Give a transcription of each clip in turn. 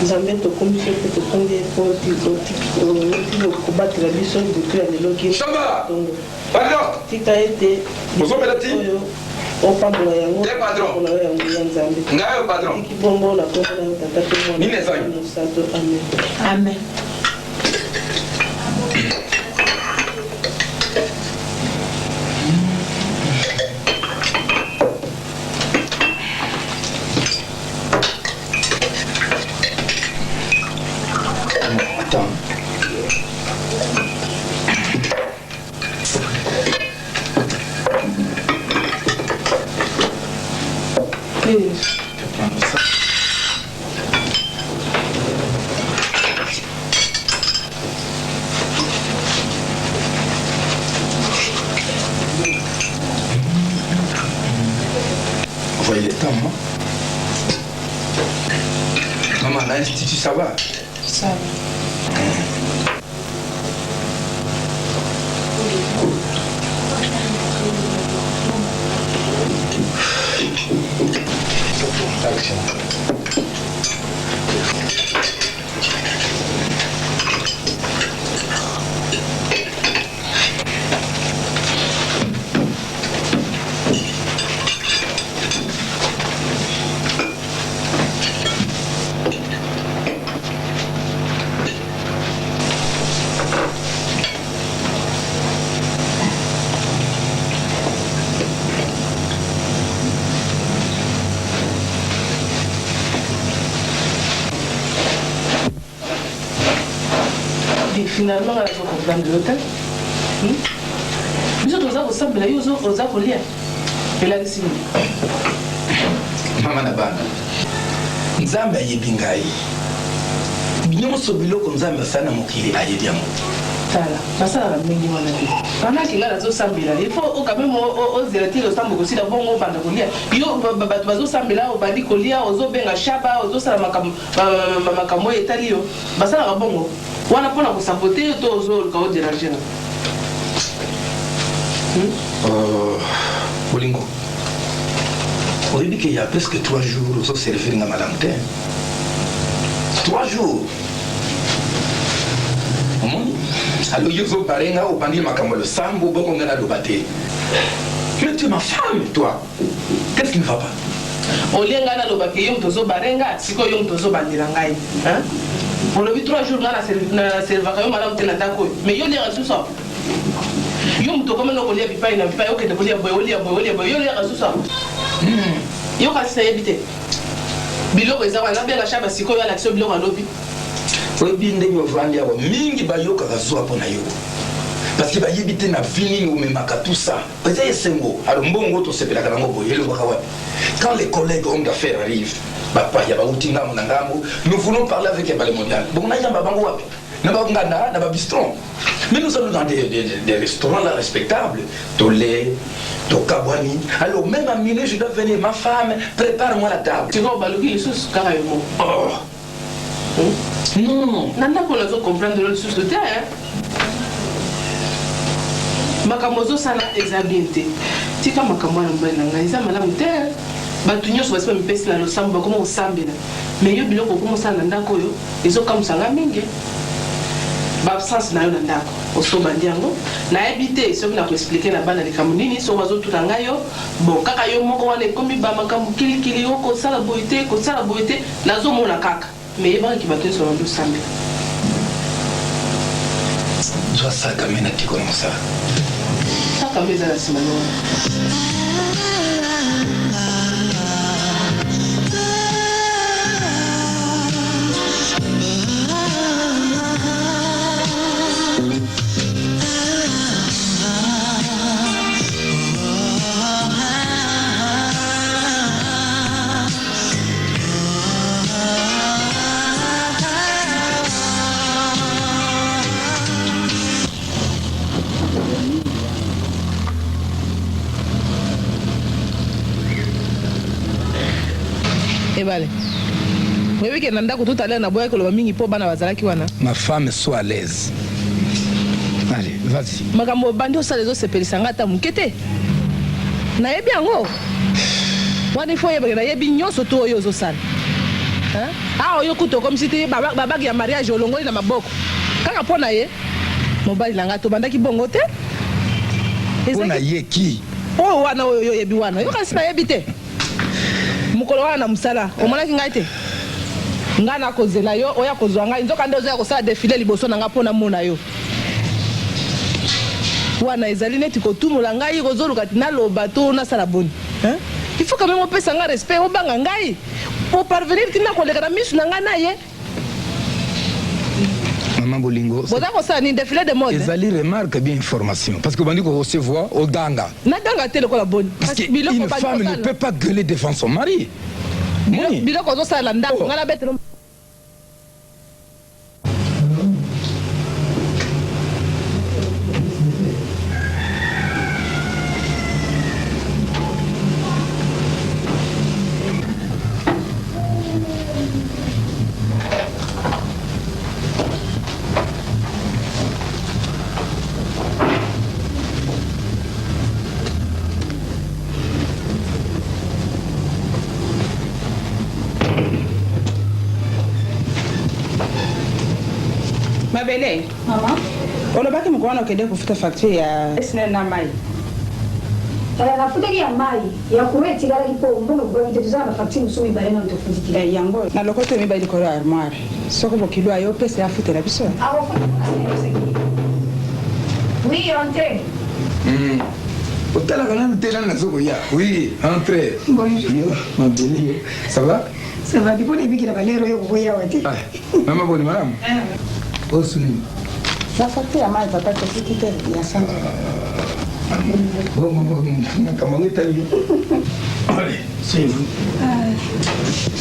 Nzambe tokomisi pe tokonde po kobatela biso depuis ya lelo ki tika ete opambola yango ya Nzambe tiki bongo na kombo na tata pe mwana mosantu. Amen. Amen. Voyez le temps, moi. Maman, l'Institut, ça va? Ça va. Action. Finalement, elle va comprendre de l'hôtel. Nous autres, on s'en blaye, on s'en folie. Et là, ici. Maman Nabana. Nzambe ayebingai. Nyonso biloko Nzambe asana mokili ayebiamo. Tala, basala mingi wana bi. Kana kinga zo sambila. Il faut quand même aux zélatir au sambo aussi d'abord on banda kolia. Yo bato bazo sambila o badi kolia ozo benga shaba ozo sala makamo etalio. Basala bongo. Wana pona ko saboter to ozo ka o déranger. Bolingo. On dit qu'il y a presque 3 jours au servir na madame Té. 3 jours. Alors, je suis paré au bandit Makamolo Sambo, beaucoup de la lobaté. Mais tu es ma femme, toi. Qu'est-ce qui ne va pas? On l'a gagné à l'obaki, on tozo barenga, si quoi on tozo bandirangai. On l'a vu 3 jours dans la servakayo, madame Tenatako. Mais yo l'a reçu ça. Yo me tocome no colia pipa, il n'a pas eu que de colia boyolia, yo l'a reçu ça. Yo quand c'est évité. Bilo, ils ont un bien la chaba, si quoi l'action bilo à l'opi. Oui, mingi bayoka kazoa pona yo. Parce que bayebite na vini ou même tout ça. Peut-être c'est mot. Alors mbongo to sepela kana ngo boyelo bakawa. Quand les collègues hommes d'affaires arrivent, papa ya ba utinga monangambo, nous voulons parler avec les mondial. Bon na yamba bango wapi. Na ba ngana, na ba bistron. Mais nous sommes dans des restaurants là respectables, Tolé, Tokabwani. Alors même à minuit je dois venir, ma femme, prépare-moi la table. Tu vois baluki les sous carrément. Oh. Non. Nanda qu'on a comprendre le sous de terre. Makamozo sana exabiente. Tika makamwa na mbana ngaiza malamu terre. Batunyo so basi mpesi na losamba comme au sambela. Mais yo biloko comme ça nanda ko yo, ezo comme ça mingi. Ba absence na yo nanda ko. Oso bandiango na habité so na ko expliquer na bana likamu nini so wazo tutanga yo. Bon kaka yo moko wana kombi ba makambu kili yo ko sala boité nazo mona kaka. Mais il va qui va te sur le samedi. Je vois ça comme un petit comme ça. Ça comme ça la semaine. Vale. Oui, que nanda tout à l'heure na boya que le mingi po bana bazalaki wana. Ma femme soit à l'aise. Allez, vas-y. Makambo bandi osala zo sepelisanga ta mukete. Na yebi yango. Wani fo yeba na yebi nyonso to oyo ozosala. Ah oyo kuto comme si te baba ya mariage olongoli na maboko. Kaka pona ye. Mobali nanga to bandaki bongo te. Pona ye ki? Oh wana oyo yebi wana. Yo kasi na yebi te. Mukolo wana musala. Omonaki ngai te. Nga na kozela yo oya kozwa ngai nzoka ndezo ya kosala défilé liboso na nga pona mona yo. Wana ezali neti kotumula ngai kozoluka tina loba to na sala boni. Il faut quand même opesa nga respect obanga ngai. Pour parvenir tina koleka na misu na nga na ye. Maman Bolingo. Boza ko ça ni défilé de mode. Ezali remarque bien information parce que bandi ko recevoir au danga. Na danga tele ko la bonne. Parce que une femme ne peut pas gueuler devant son mari. Biloko zo sala ndako ngala betelo. Mabele. Maman. On a pas que mkoana okende kufuta facture ya sina na mai. Na futa ya mai ya kuweti gala lipo mbona kwa mtetezana facture usumi bare na mtofuti Yango na lokoto mi bali ko armoire. Soko bokilwa yo pesa ya futa la biso. Awo futa. Oui, entrez. Hôtel quand même t'es là na soko ya. Oui, entrez. Bonjour. Ma belle. Ça va? Ça va depuis les biki la balero yo kuya wati. Maman Boni madame. Oh Suni. Ça facture ya mai papa ko kitite ya sanga. Bon, comment est allé? Allez, c'est vous.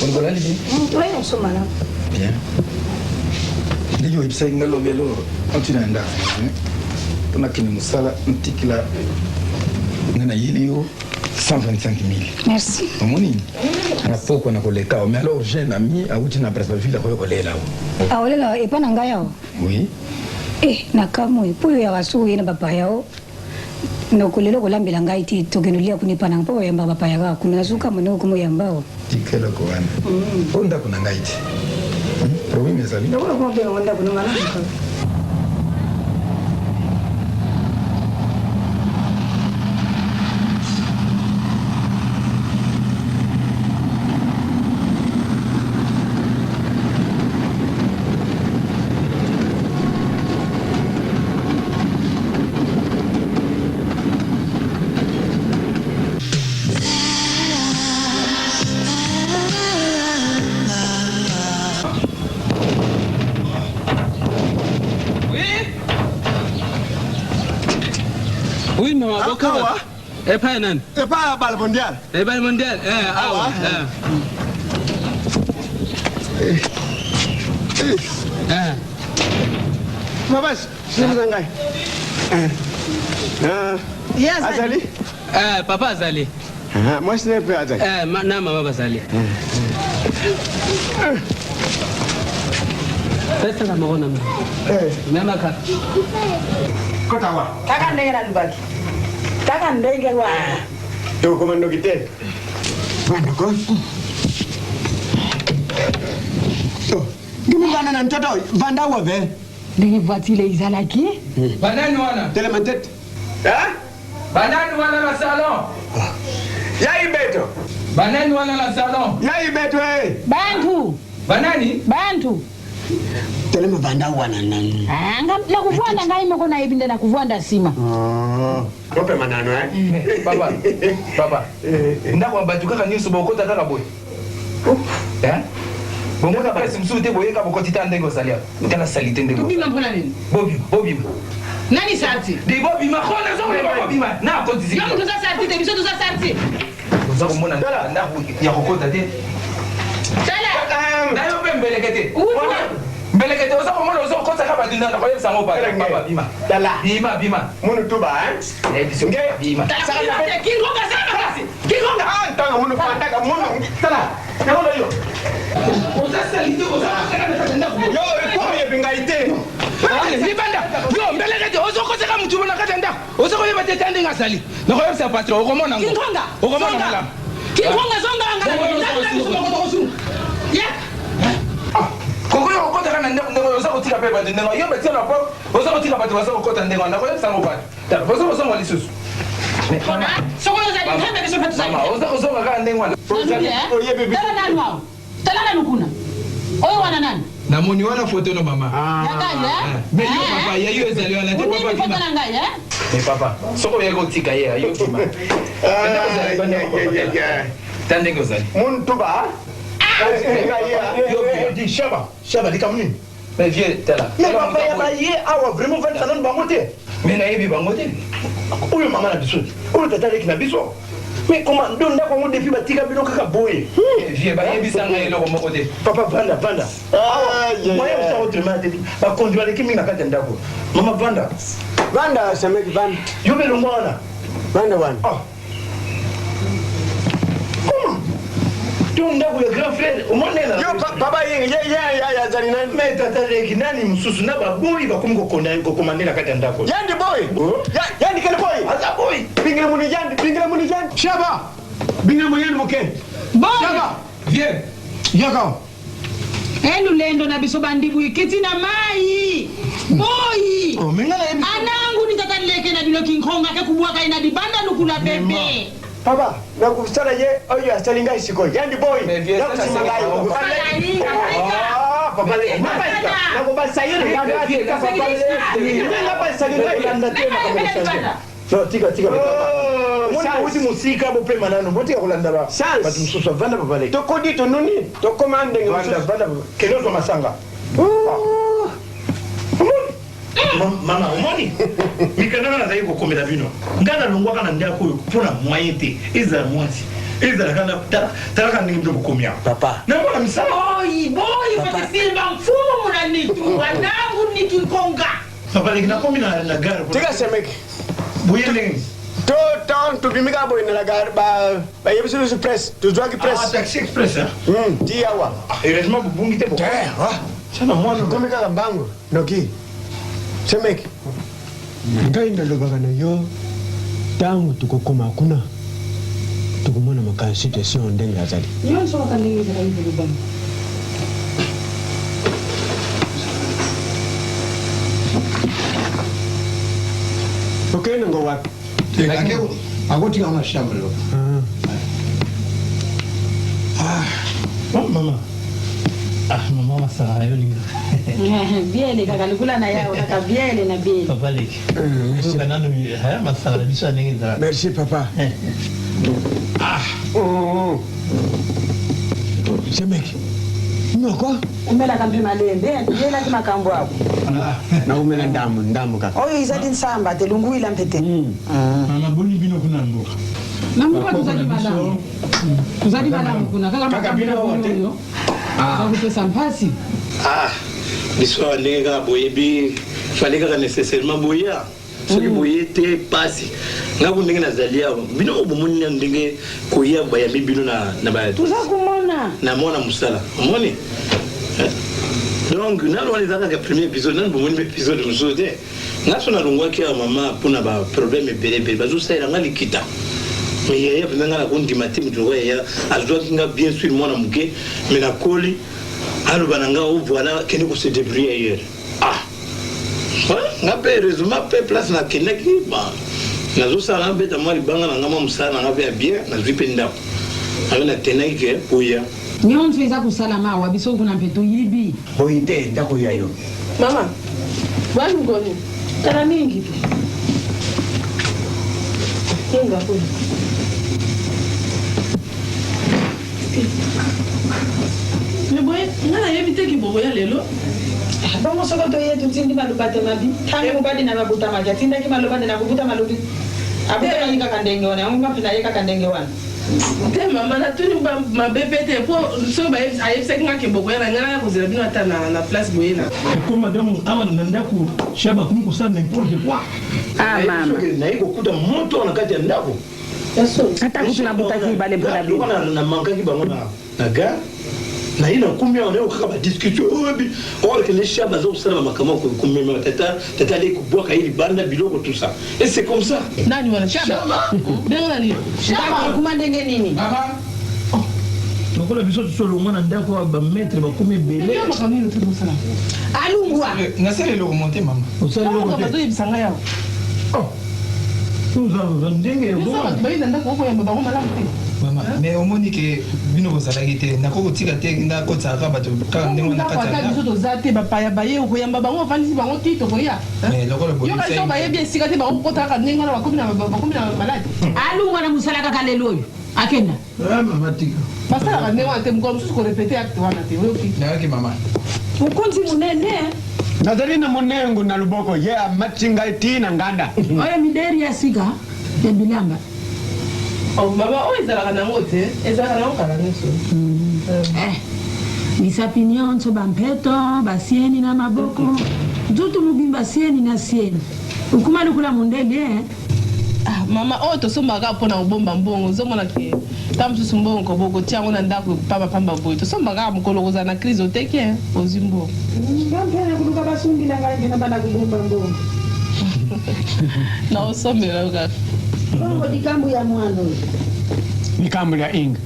On va aller bien. Oui, on se malade. Bien. Ndio ibisa ngalo melo antina nda. Tuna kini musala ntikila ngana yilio 125 000. Merci. Omoni. Ana poko na koleka, mais alors j'ai un ami a uti na presse ville ko kolela. Ah olela e pana ngaya o. Oui. Nakamwe puyo ya wasu yena baba yao. Nokulelo kulambela ngai ti tokenulia kunipa na mpo yamba baba yaga kuna suka mno kumo yambao. Tikela ko wana. Onda kuna ngai ti. Problème ezali. Ndako ko be onda kuna ngana. Oui, maman, pourquoi? Et pas un an. Et pas bal mondial. Et bal mondial. Maman, je vous engage. Yes. Azali? Papa Azali. Moi, je n'ai pas Azali. Non, maman Azali. Pesa la morona. Mama ka. Kota wa. Taka ndenge na lubaki. Taka ndenge wa. Yo komando kite. Bwana ko. So, ngimungana na mtoto vanda wa be. Ndenge voitile izalaki? Banani wana? Telemantet. Banani wana la salon? Yai beto. Banani wana la salon? Yai beto eh. Bantu. Banani? Bantu. Telema vanda wana nani. Na kuvanda ngai meko na ibinde na kuvanda sima. Kope manano eh. Papa. Ndako mbatuka kanyiso bokota kaka boy. Bongo na presse msute boyeka bokotita ndengo salia. Utala salite ndengo. Bobima mpona nini? Bobima. Nani sarti? De bobima khona zo bobima. Na konti Yo mtu za sarti te biso tuza sarti. Za kumona ndako ya kokota te. Tala. Na yo pembelekete. Uwa. Mbelekete oza kumona oza kokota kaba dinda na koyeba sango pa. Papa bima. Dala. Bima. Munu tuba eh. Nge bima. Tala. Kingonga sana kasi. Kingonga. Tanga munu fataka munu. Dala. Naona hiyo. Oza salite oza kakana ndako. Yo, kwa mye bingaite. libanda yo mbele kete ozokoseka mutu bona kata ndako ozokoyeba te tande ngasali nakoyebisa patron okomona ngo okomona ngala kinkonga zonga ngala ya kokoyo okota kana ndeko ozokotika pe bande ndeko yo betia na po ozokotika bato bazokota ndeko nakoyebisa ngo bato ta bozokosonga lisusu sokoyo za ndembe biso patu za mama ozokosonga kana ndeko wana tala nani wao tala nani kuna oyo wana nani na moni wana photo no mama mais yo papa ya yo ezali wana te papa photo na ngai mais papa soko yeko tika ye yo kima tande ko zali Mun tuba. Yo di shaba dikamuni. mais vieux tala Mais papa ya ba ye awa vraiment 20 salon bangote. mais na yebi bangote Oyo mama na biso. Oyo tata leki na biso. Mais comment ndo ndako ngo depuis batika bino kaka boye. vieux ba yebi sanga eloko moko te Papa vanda. Moi je suis autrement dit. Ba conduire leki minga kata ndako. Mama vanda. Vanda semeki vanda. Yo be longwana. Vanda wana. Ah. Comment? Tu ndako ya grand frère umonela. Yo papa yingi ya zali nani? Mais tata leki nani mususu na ba boy ba kumko komandela kata ndako. Yandi boy. Yandi kale boy. Asa boy. Pingile muni jandi. Shaba. Binga moyen moken. boy Shaba. vieux Yaka. lulendo na biso bandibu ikiti na mai boy Oh mengala yebi. anangu nitataleke na bilo kinkonga ke kubwaka ina dibanda nukula bebe Papa, na kusala ye oyo asalinga isiko. Yandi boy. Mais vieux, ça, c'est Nakusimangai. Ah, papa le. Na ko ba sayere ya ati ka papa le. Ni ba sayere ya ndate na kama. No, tika. Mwana uti musika bo pe manano, botika kulanda ba. Batu mususu vanda papa le. Tokodi tonuni. Tokomande ngi. Vanda. Kenozo masanga. Mama umoni mikana na zaiko komela bino ngana longwa kana ndako pona moyen te eza mwasi eza kana tala kana ngi ndo komia Papa. na mbona misala boy fata silva mfumo muna nitu anangu nikinkonga papa le na komi na gare Tika semeki. buyele To town to bimika boy na lagar ba yebisu su press. To zwaki press. taxi express hein Tiawa. heureusement bungi te boko sana mwana Komika kambango. Noki. Semeki. Ngai ndalobaka na yo ntango tokokoma kuna tokomona makambo situation ndenge azali nyonso kaka ndenge ezalaki kolobana okende ngo wapi akotika na shamba lo mama mama masala yo linga biele kaka likula na yao kaka biele na biele papa leki ko nanu ha masala biso ndenge nzala merci papa semeki noko umela kampi malembe ndiyela ki makambo ako na umela ndamu kaka oyo izati nsamba te lunguila mpete mama boni bino kuna mboka namuka tuzali malamu kuna kaka makambo yo akupesa mpasi biso ndenge kaka boyebi fale kaka nécessairement boya soki boye te pasi nga ko ndenge nazali awa bino bomoni na ndenge koya bayambi bino na ba tuza kumona na mona musala omoni donc nalo wali zaka premier épisode nan bomoni épisode muso te ngaso na longwa ki mama pona ba problème belebele bazo saira nga likita mais yaya venanga la kondi matin tu vois yaya azwa kinga bien sûr mwana muke mais na koli alo bananga o voilà kene ko se débrouiller ailleurs nga pe heureusement pe place na keneki ba nazo sala mbeta mwa libanga na ngama musala na ngabe bien nazwi pe ndako na tenaki ke poya nyonso eza kosalama awa biso kuna mpe toyibi boyi te ndako yayo mama bwani ngoni tala mingi kinga kuni mais boye nga nayebi te kibokoya lelo bongo soko toye tutindi maloba te mabi ntango mobali na babuta maki atindaki maloba te na kobuta malobi abutakaki kaka ndenge wana yango mapi naye kaka ndenge wana te mama natuni mabe pe te po soki ayebisaki nga kibokoya na nga naya kozela bino ata na place boye na comme madame awa na ndako shaba kumi kosala n'importe quoi mama naye kokuta moto na kati ya ndako ata kutu nabutaki bale mpona bino na mankaki bango na gare na ina kumya on est au discussion or que les chats bazo sala makama ko kumema tata les kuboka ili banda biloko tout ça et c'est comme ça nani wana chaba denga nini chaba kuma ndenge nini mama tokola biso solo mwana ndako ba maître ba kumi belé alungwa nasele le remonter mama osala ko bazo yibisanga yawo nous avons ndenge ngoma bayiza ndako ko yamba bango malamu te mama mais omoni ke bino kozalaki te nakoko tika te ndakotaka bato kaka ndenge na kati ya biso toza te bapaya baye koyamba bango ofandisi bango ti tokoya yo kaliso bayebi esika te bango kokotaka ndenge wana bakomi na maladi alungwa na mosala kaka lelo oyo akenda mama tika basalaka ndenge wana te mokolo mosusu korepete acte wana te oyoki nayaki mama mokonzi monene nazali na monengo na luboko ye amatsinga ti na nganda oyo mideri ya sika ya bilamba mama oyo ezalaka nango te ezalaka nango kala nyonso misapi nyonso bampeto basieni na maboko nzutu mobimba sieni na sieni ukuma lukula mondele mama oyo tosombaka mpona kobomba mbongo ozomona ke ta mosusu mbongo koboko tia yango na ndako pambapamba boye tosombaka mokolo kozala na crise oteki ozwi mbongo bampena kuluka basungila ngai ngena bana kubomba mbongo na osombela yo kaka bongo likambo ya mwana oyo likambo lya inga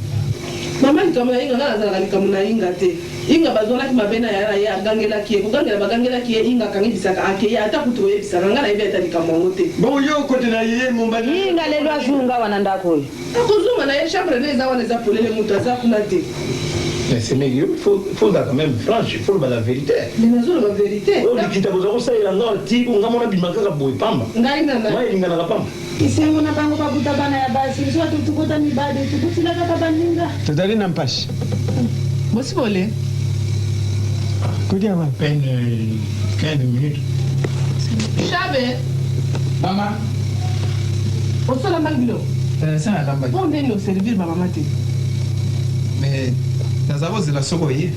mama likambo ya inga nga nazalaka likambo na inga te inga bazolaki mabe na yala ye agangelaki ye kogangela bagangelaki ye inga akangisaka akeye ata kutu oyebisaka nga nayebi ata likambo yango te bongo yo kote na ye mombali inga lelo azunga wana ndako oyo akozunga na ye chambre ne eza wana eza polele moto aza kuna te mais c'est mais il faut quand même franche il faut la vérité mais nazoloba vérité o likita boza kosalela nga ti ngamona bimaka kaka boye pamba ngai nana mai linganaka pamba isengo na bango babuta bana ya basi so tukota mibade tukutila kaka baninga tozali na mpasi bosi bole kudia wa peine 15 minutes chabe mama osola mbangilo sana lamba po ndeni oservir bamama te mais naza kozela soko ye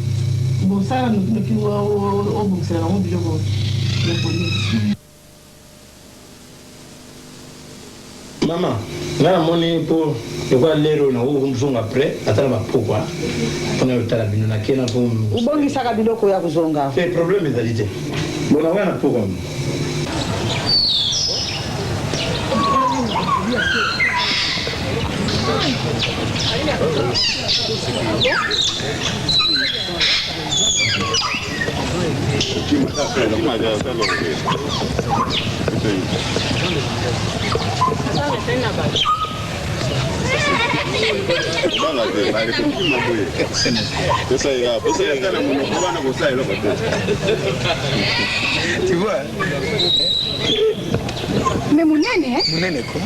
bosala noki obongisela bango biloko ya kolia Maman, là, mon époux, je vois l'air où nous sommes après, attends, pourquoi? On a eu la bine, on a qu'un peu. ubongi saka biloko ya kuzonga C'est le problème des alités. Bon, on a un peu comme. tu vois mais munene munene ko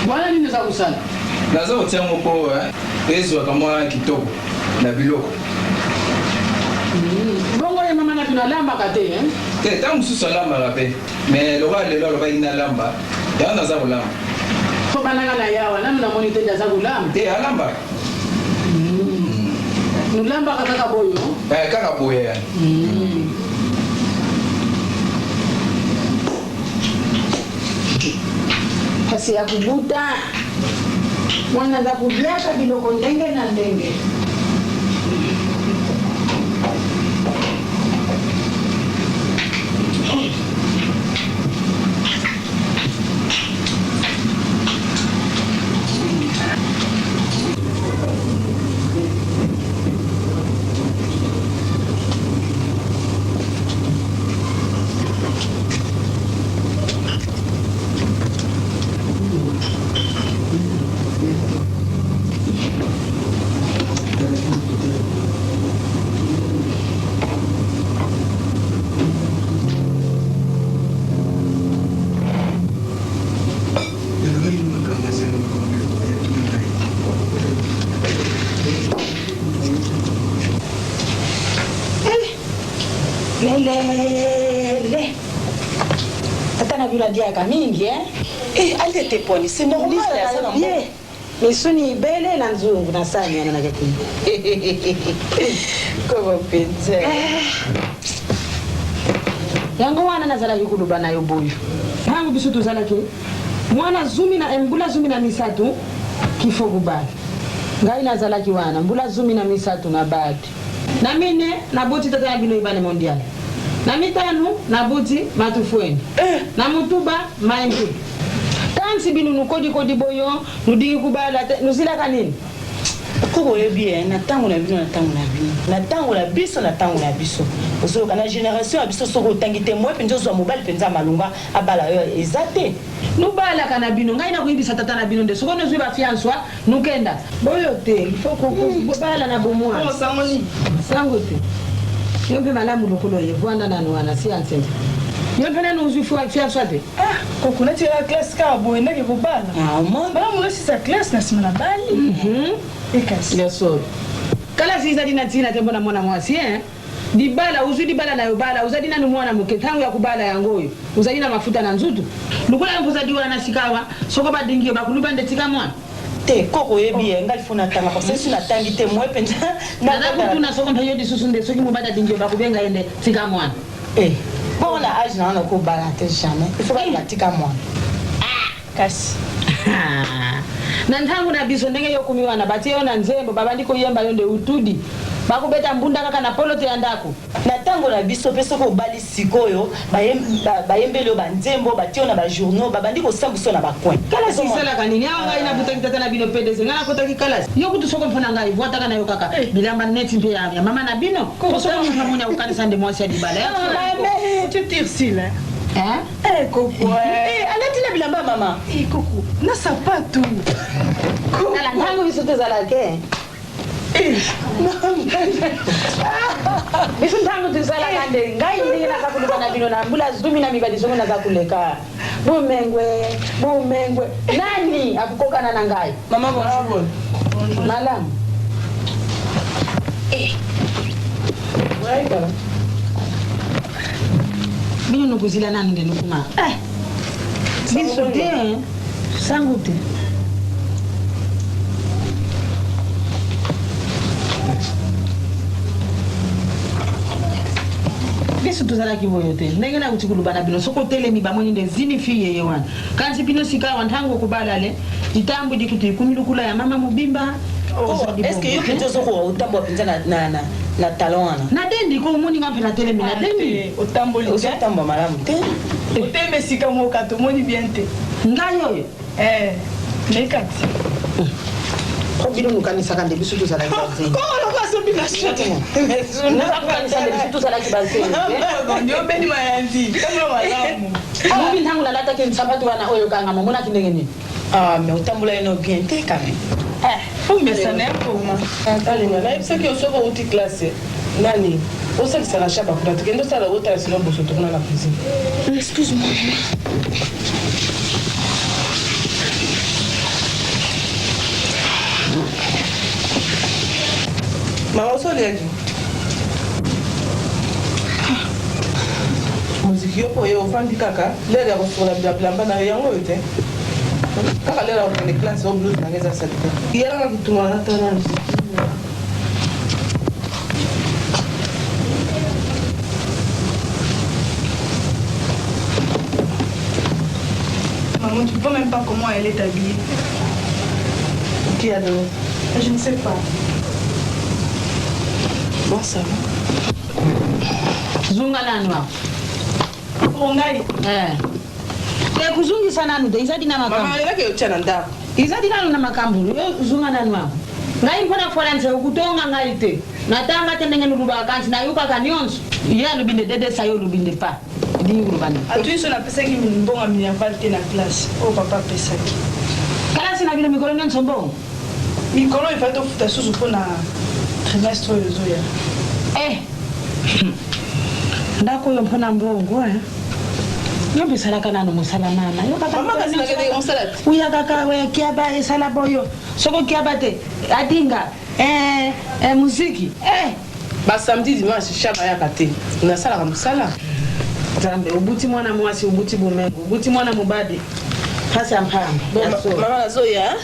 wana nini eza kosala naza kotia yango mpo ezwaka mwa kitoko na biloko bongo ye mama na bino alambaka te te ntango mosusu alambaka mpe mais lokola lelo alobaki nalamba yango naza kolamba po bananga na yawa nanu namoni te aza kolamba te alambaka nolambaka kaka boyo kaka boye yani kasi ya kubuta mwana za kuvyaka biloko ndenge na ndenge Lele. Tata na bila dia kamingi allez te poni, c'est normal ça bien. Mais soni belle la nzungu na sanya na kati. Ko penza. Yango wana nazala yikuluba nayo boyo. Hangu biso tuzala ke. Mwana zumi na mbula zumi na misatu kifo kubali. Ngai nazala kiwana mbula zumi na misatu na badi. Na mine na buti tata ya bino ibane mondial. Na mitanu na buti matufueni. Na mutuba maimbu. Tansi binu nukodi boyo nudingi kubala nuzila kanini. Kuko bien na tango na bino na tango na bino. Na tango la biso na tango la biso. Ozo kana génération ya biso soko tangite moi penzo zo mobile penza malunga abala yo ezate. Nubala kana bino ngai na kuibisa tata na bino nde soko no zuba fianswa nukenda. Boyo te il faut ko bala na bomwa. Ko sangoni. Sangote. Yombe malamu lokolo ye vwanda na nwana si ansende. Yombe na nuzu fianswa te. Koko na tira classe ka bo ndeke ko bala. Malamu no si sa classe na simana bali. Ekas. Ya so. Kala si zadi na tina tembo na mwana mwasi di bala uzudi bala na yobala uzadi na mwana muke tangu ya kubala yangoyo uzadi na mafuta na nzutu lukula mbuza diwa na sikawa soko badingi bakuluba ndetika mwana te koko yebi ngali funa tanga parce que sina tangi te moi penza na kutuna soko mbayo di susunde soki mubada dingi bakubenga ende tika mwana bona age na ko bala te jamais il faut la tika mwana kasi na ntangu na biso ndenge yokumiwa na batiyo na nzembo babandiko yemba yonde utudi bakubeta mbunda kaka na polote ya ndako na tango na biso peso ko bali sikoyo bayembelo banzembo batiyo na ba journaux babandiko sambuso na bacoin kala sisala kanini awa ngai na butaki tata na bino PDC ngana kotaki kala yo kutu soko mpona ngai vota kana yo kaka bilamba neti mpe ya mama na bino ko soko mwana ukanisa nde mwasi ya dibala ya tu tirsile Coco. Alatina bilamba mama. Coco. Na sapato. Ala ntango bisote zalake. Bisu ntango tuzala kande ngai ndingi na kakuluka na bino na mbula zumi na mibali zongo na zakuleka. Bomengwe. Nani akukokana na ngai? Mama bonjour. Malam. Waika. Bino nukuzila nani nde nukuma biso te sangu te biso tuzala kiboyo te ndenge na kutikuluba na bino soko telemi bamoni nde zini fiye yewana kansi bino sika wantango kubalale itambu dikuti kumilukula ya mama mubimba est-ce que yoke tozo ko utambo pinza na talon ana na dendi ko moni ngaphe na telemi na dendi utambo li utambo malamu te uteme sika mo kato moni bien te ngayo mekati ko bino nukanisa kande bisu to sala kibaze ko lo kaso bila shate na kukanisa kande bisu to sala kibaze ndio beni mayanzi kama malamu mimi ntangu la lata ke sabato wana oyo kanga mona kindengeni mais utambola eno bien te quand même mais ça n'est pas moi. Allez, là, c'est que on au petit classe. Nani, on sait que ça la chape à couper. Tu ça la haute à sinon bosse tourner la cuisine. Excuse-moi. Maman so legi. Musique yo po yo fandi kaka, lele ya kufura blamba na yango yote. Kaka lele ya les classes au blues na ngeza sakita. Yera kituma na tana. Maman, tu ne vois même pas comment elle est habillée. Qui a donné? Je ne sais pas. Bon, ça va. Zungalanwa. Ongai. Kuzungi sana nude izadi na makambu. Mama leleke yochana ndako. Izadi na makambu. Yo zungalanwa. Ngai mpona forense ukutonga ngai te. Natanga tendenge nuruba kanti na yuka kanyonso. Ya lubinde dede sayo lubinde pa. Atu sur la personne qui me bon ami en valté la classe. Oh papa pesaki. Kala sina vile mikolo nyo nsombo. Mikolo il faut futa susu pona trimestre yozoya. Ndako yo mpona mbongo yo bisala kana no musala nana yo kaka mama kazi na kede musala uya kaka we kiaba esala boyo soko kiaba te adinga muziki Ba samedi dimanche chaka ya kate. Na sala ka musala. Zambe ubuti mwana mwasi ubuti bumengo. Ubuti mwana mubadi. Pasi ampamba. Mama zoya.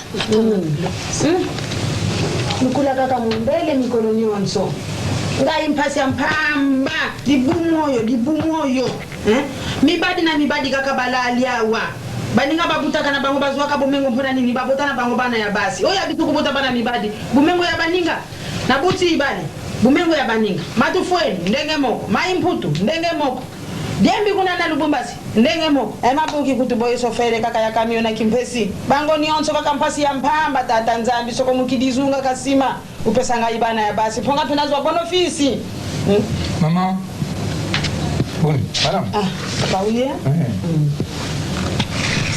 Nikula kaka mumbele mikono nyonso. Ngai mpasi ampamba. Dibumoyo. Mibadi na mibadi kaka balali awa. Baninga babutaka na bango bazwaka bumengo mpona nini babotana bango bana ya basi. Oya bitu kubota bana mibadi. Bumengo ya baninga. Na buti ibali. Bumengo ya baninga. Matufweni ndenge moko. Maimputu ndenge moko. Diembi kuna na Lubumbashi ndenge moko. Mabuki kutuboye sofere kaka ya kamio na kimpesi. Bango nionso kaka mpasi ya mpamba tata nzambi soko mukidizunga kasima. Upesa ngai bana ya basi. Ponga tunazwa bono ofisi. Maman. Bon, madame. Paulia?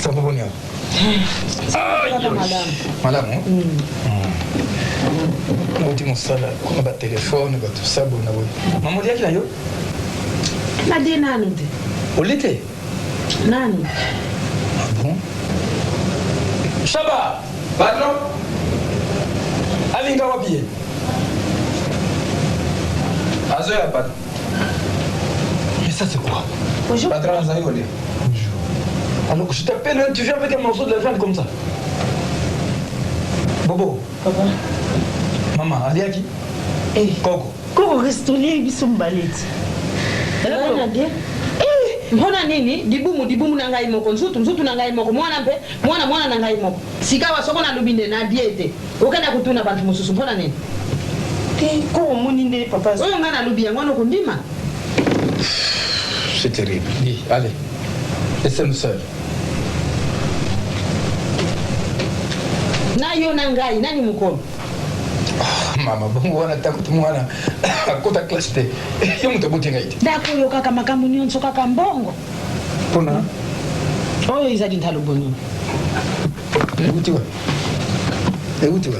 Ça va bonheur. Madame. Na última sala, com a telefone, com o sabor na boa. Maman, onde é que lá eu? Na de nano de. Olite? Nano. Ah bon? Chaba, patron. Alinga wapi? Azoya patron. Mais ça c'est quoi? Bonjour. Patron Zaïre. Bonjour. Alors que je t'appelle, tu viens avec un morceau de la viande comme ça. Bobo. Papa. Maman, allez à qui? Coco. Coco restaurer biso mbaleti. Mbona dia? Mbona nini? Dibumu na ngai moko nzutu na ngai moko mwana na ngai moko. Sikawa soko na lubinde na diete. Okenda kutuna bantu mususu mbona nini? Coco moni nde papa. Oyo ngana lubi yango no kundima. C'est terrible. Dis, allez. Laissez-nous seuls. Na yo na ngai nani mukono? Mama, bongo wana takuti mwana akota classe te. Yo muto butinga ite. Dako yo kaka makamu nyonso kaka mbongo. Pona? Oyo izadi ntalo boni. Utiwa. Utiwa.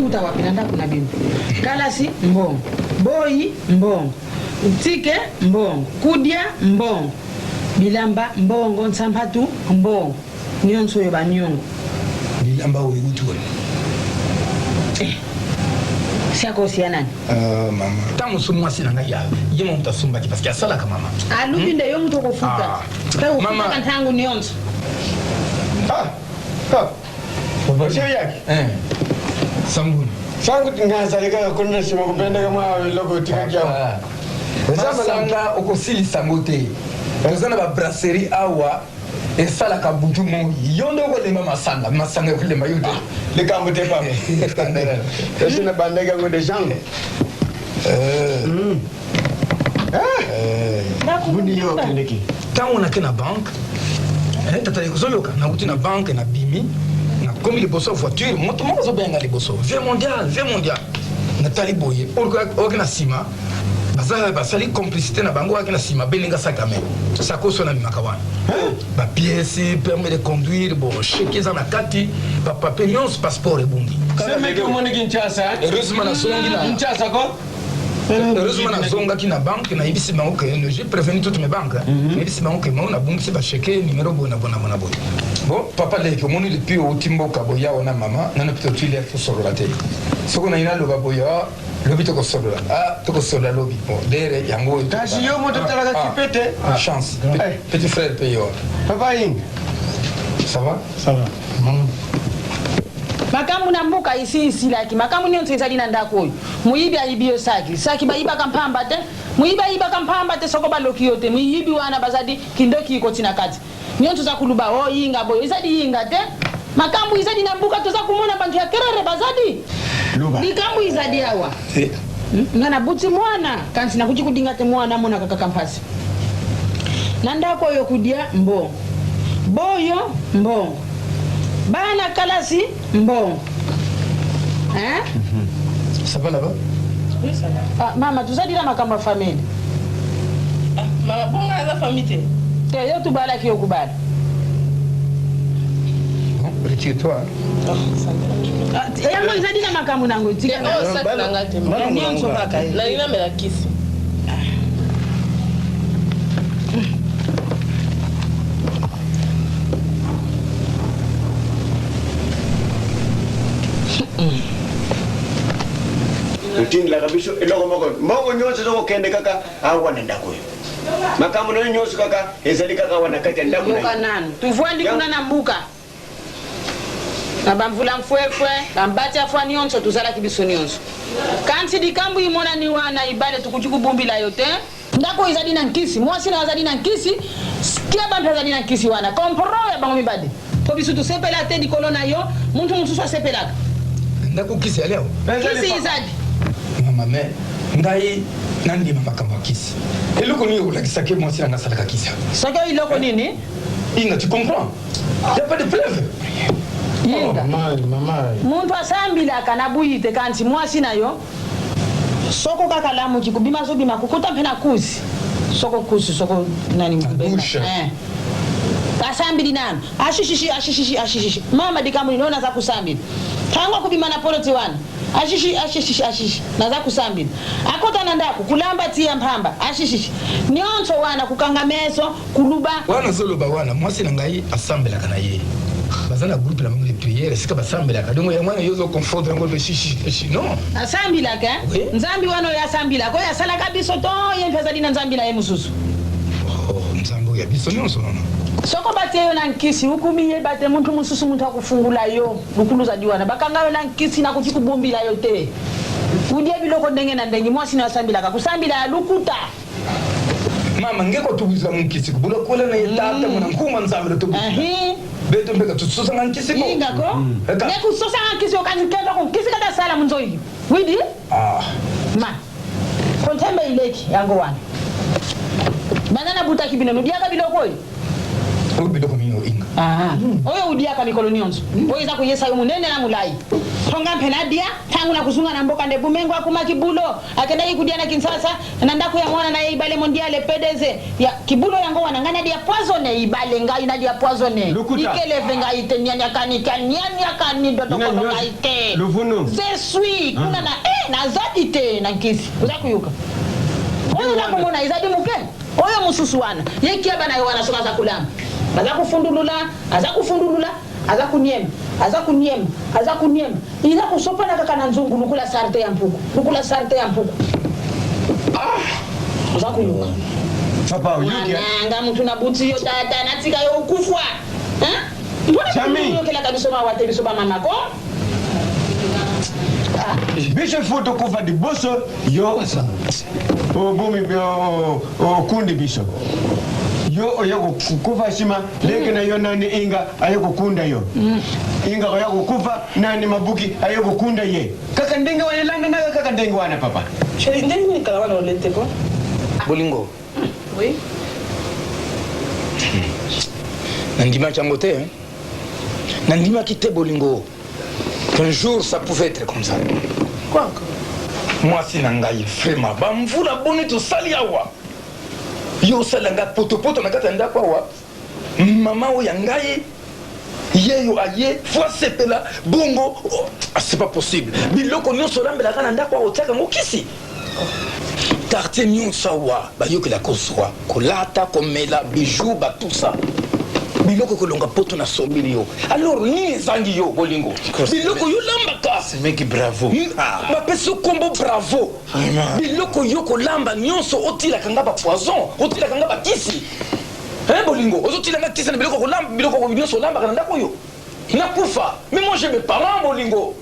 Uta wapi na ndako na bimbo. Kalasi mbongo. Boyi mbongo. Utike mbongo. Kudia mbongo. Bilamba mbongo nsambatu mbongo. Nyonso yo banyongo. Bilamba we utiwa. Siako siya nani? Mama. Tamu sumwa sina nga ya. Yemo mtasumba ki parce que asala ka mama. Alubinde yo mtu kufuta. Kwa Mama. kufuta kantangu nyonso. Baba sio yake. Sambuni. Sangu tingasalika kuna sima kupenda kama logo tikakia. Masanga okosili sangote. Tozana ba brasserie awa esala ka butu mo yondo ko le masanga ko le mayude. Le kambo te pa. Est-ce na bandega ngo de jango. Buni yo kendeki. Tango na kena bank. Tata ykozoloka na kuti na bank na bimi. Na komi le bosso voiture, moto mo zo benga le bosso. Vie mondial. Na tali boye. Orga na sima. Basali complicité na bango avec la sima belinga sakame sakoso na makawana ba pièce permis de conduire bon chèque za na kati ba papier nyons passeport ebungi C'est mec au monde Kinshasa. heureusement na songi na Kinshasa ko? heureusement na zonga ki na banque na ibisi bango que j'ai prévenu toutes mes banques ibisi bango que moi na bungi c'est ba chèque numéro bona bon papa le que moni depuis au timboka boya ona mama na peut-être il est sur la télé ce qu'on a ina lo baboya lobi toko solola toko solola lobi bon dere yango Kasi yo moto tala ka kipete. Chance petit frère payo Papa Ying. Ça va? Ça va. Makamu na mbuka isi laki makamu nyonso ezali na ndako oyo muyibi ayibi yo saki bayiba kampamba te muyiba kampamba te soko baloki yo te muyibi wana bazadi kindoki iko tina kati nyonso za kuluba yinga boyo ezadi yinga te makambu izadi na mbuka toza kumona bantu ya kerere bazadi Luba. Likambu izadi awa. Ngana buti mwana kansi na kuchikudinga te mwana mona kaka kampasi. Nandako yo kudia mbongo. Boyo mbongo. Bana kalasi mbongo. Ça va là-bas? Oui, ça va. Mama tuzadi la makamba family. Mama bonga za famille. Te yo tubala ki okubala. Retire-toi. Yango izadi na makamu nango tika. Saki na ngate. Nyonso baka. Na ina mela kisi. Routine la biso eloko moko nyonso zokokende kaka awana ndako yo makambo nayo nyonso kaka ezali kaka wana kati ya ndako mbuka nanu tuvwandi kuna na mbuka na bamvula mfwefwe bambati afwa nyonso tuzalaki biso nyonso kanti dikambu imona ni wana ibale tukuchikubumbila yote ndako izadi na nkisi mwasi na wazadi na nkisi kia bantu azadi na nkisi wana kompro ya bango mibade to biso tusepela te dikolo na yo muntu mususu asepelaka ndako kisi ya leo kisi izadi mama me ngai nandima makambo ya kisi eloko nini olakisaki mwasi nanga asalaka kisi soki oyo iloko nini inga tu comprends y a pas de preuve inga muntu asambilaka na buyite kanti mwasi na yo soko kaka lamu kikubima zobima kukuta mpena kusi soko kusi soko nani mbena kasambili nanu ashishishi mama dikamu ninaona za kusambili tangu kubima na poloti wana ashishi naza kusambili akota nandaku kulamba tia mpamba ashishi nyonso wana kukanga meso kuluba wana zoloba wana mwasi na ngai asambela kana ye bazana groupe la mangue de prière sika basambela ka dongo ya mwana yozo confort ngo be shishi non asambila ka nzambi wano ya sambila ko ya sala kabiso to yempeza dina nzambi na ye mususu nzambo ya biso nyonso nono soko bateyo na nkisi hukumiye bate muntu mususu muntu akufungula yo lukuluza diwana bakangayo na nkisi na kuchikubumbila yo te udie biloko ndenge na ndenge mwasi na sambila ka kusambila lukuta mama ngeko tubiza munkisi kubula kola na yetata mwana nkuma nzambe to beto mbeka tutsosa nkisi ko ingako ngeko sosa nkisi okanzikeza ko nkisi kata sala munzoyi widi ma kontembe ileki yango wana banana buta kibino nudiaka biloko yo biloko minyo inga oyo udiaka mikolo nyonso oyo za kuyesa yo munene na mulai tonga mpena dia tangu na kusunga na mboka ndebu mengo akuma kibulo akenda ikudia na kinsasa na ndako ya mwana na ye ibale mondiale PDZ ya kibulo yango wanangana dia poisonne ibale ngai na dia poisonne ikele venga ite nyanya kani dodo ko ngai te je suis kuna na na zadite na nkisi uza kuyuka oyo na kumona izadi muken oyo mususu wana yekia bana yo wana soka za kulamba aza kufundulula aza kunyema ila kusopa na kaka na nzungu nukula sarte ya mpuku aza kuyuka papa uyuki nanga mtu na buti yo tata natika yo ukufwa mbona kila kabisa ma wate biso ba mamako biso foto kufa di boso yo bumi kundi biso yo oyako kufa shima leke na yo nani inga ayako kunda yo inga oyako kufa nani mabuki ayako kunda ye kaka ndenga wana langa na kaka ndenga wana papa chéri ndenga ni kala wana olete ko bolingo oui nandima chango te nandima kite bolingo qu'un jour ça pouvait être comme ça quoi encore moi si nangai vraiment bamvula boni to sali awa yo salanga poto na kata ndako awa mama o yangai yeyo aye fois sepela bongo c'est pas possible biloko nyonso lambela kana ndako awa otaka ngokisi quartier nyonso awa bayoki la kozwa kolata komela bijou ba tout ça biloko kolonga poto na sombili yo alors ni zangi yo bolingo biloko yo lambaka c'est mec bravo ba peso combo bravo biloko yo kolamba nyonso otila kanga ba poison otila kanga ba kisi bolingo ozotila nga kisi na biloko kolamba biloko nyonso lamba kana ndako yo nakufa mais moi j'ai mes parents bolingo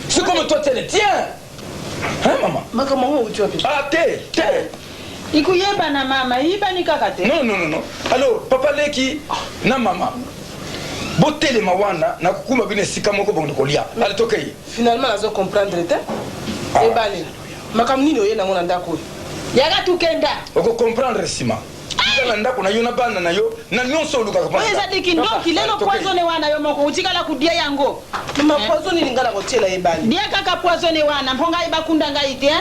c'est comme toi t'es le tien maman makamamo tu as te ikuyeba na mama iba ni kaka te non alors papa leki na mama botele mawana na kukuma bine sika moko bongo kolia alitokei finalement nazo comprendre te ebale makamni no yena ngona ndako yaga tukenda oko comprendre sima na ndako na yo na bana na yo na nyonso luka ka pasa oza dikindoki lelo poisonne wana yo moko utikala kudia yango ma poisonne lingala kotela ebale dia kaka poisonne wana mponga ibakunda ngai te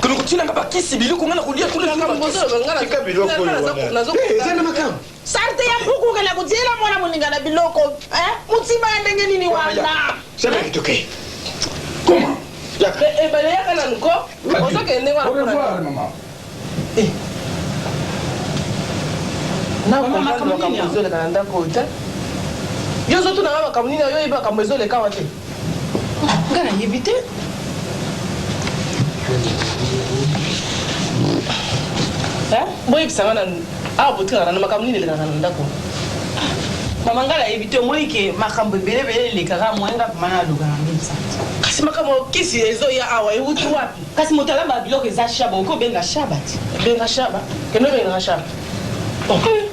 kono kutina ngaba kisi biloko ngana kulia tule ngaba ngala tika biloko nazo zana makam sarte ya mpuku ngala kutila mwana muningana biloko mutima ndenge nini wana sema kitoke comment ebale yakana nko ozoke ndenge wana revoir maman na mama makamuni yazole kana ndako te yozo tuna ngaba makamuni yo iba kamwezole kawa te ngana yebite moi bisanga na a botinga na makamuni le kana ndako mama ngala evite moi ke makambo belebele le kaka mwenga mana luka na mbisa kasi makambo kisi ezo ya awa e utu wapi kasi motala ba biloko eza shaba ko benga shaba ti benga shaba keno benga shaba okay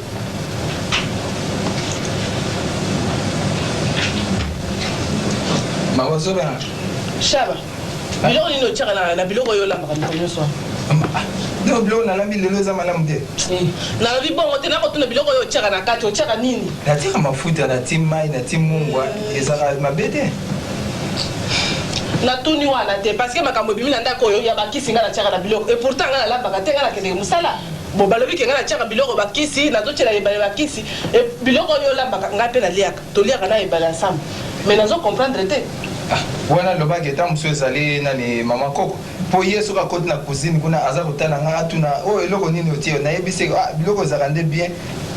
mawa so ba shaba biloko nini otyaka na biloko oyo olambaka mikolo nyonso no biloko nalambi lelo eza malamu te nalobi bongo te nakotuna biloko oyo otyaka na kati otyaka nini natika mafuta nati mai nati mungwa ezaka mabe te natuni wana te parceke makambo ebimi na ndako oyo ya bakisi nga natyaka na biloko e pourtant nga nalambaka te nga nakendeke mosala bo balobi ke nga natyaka biloko bakisi nazotyela ebale bakisi biloko oyo olambaka nga mpe naliaka toliaka na ebale ensemble mais nazo comprendre te wana lobaki eta mosu ezali nani mama koko mpo ye soki akoti na cousine kuna aza kotala nga atuna oyo eloko nini otie nayebisi biloko ezalaka nde bien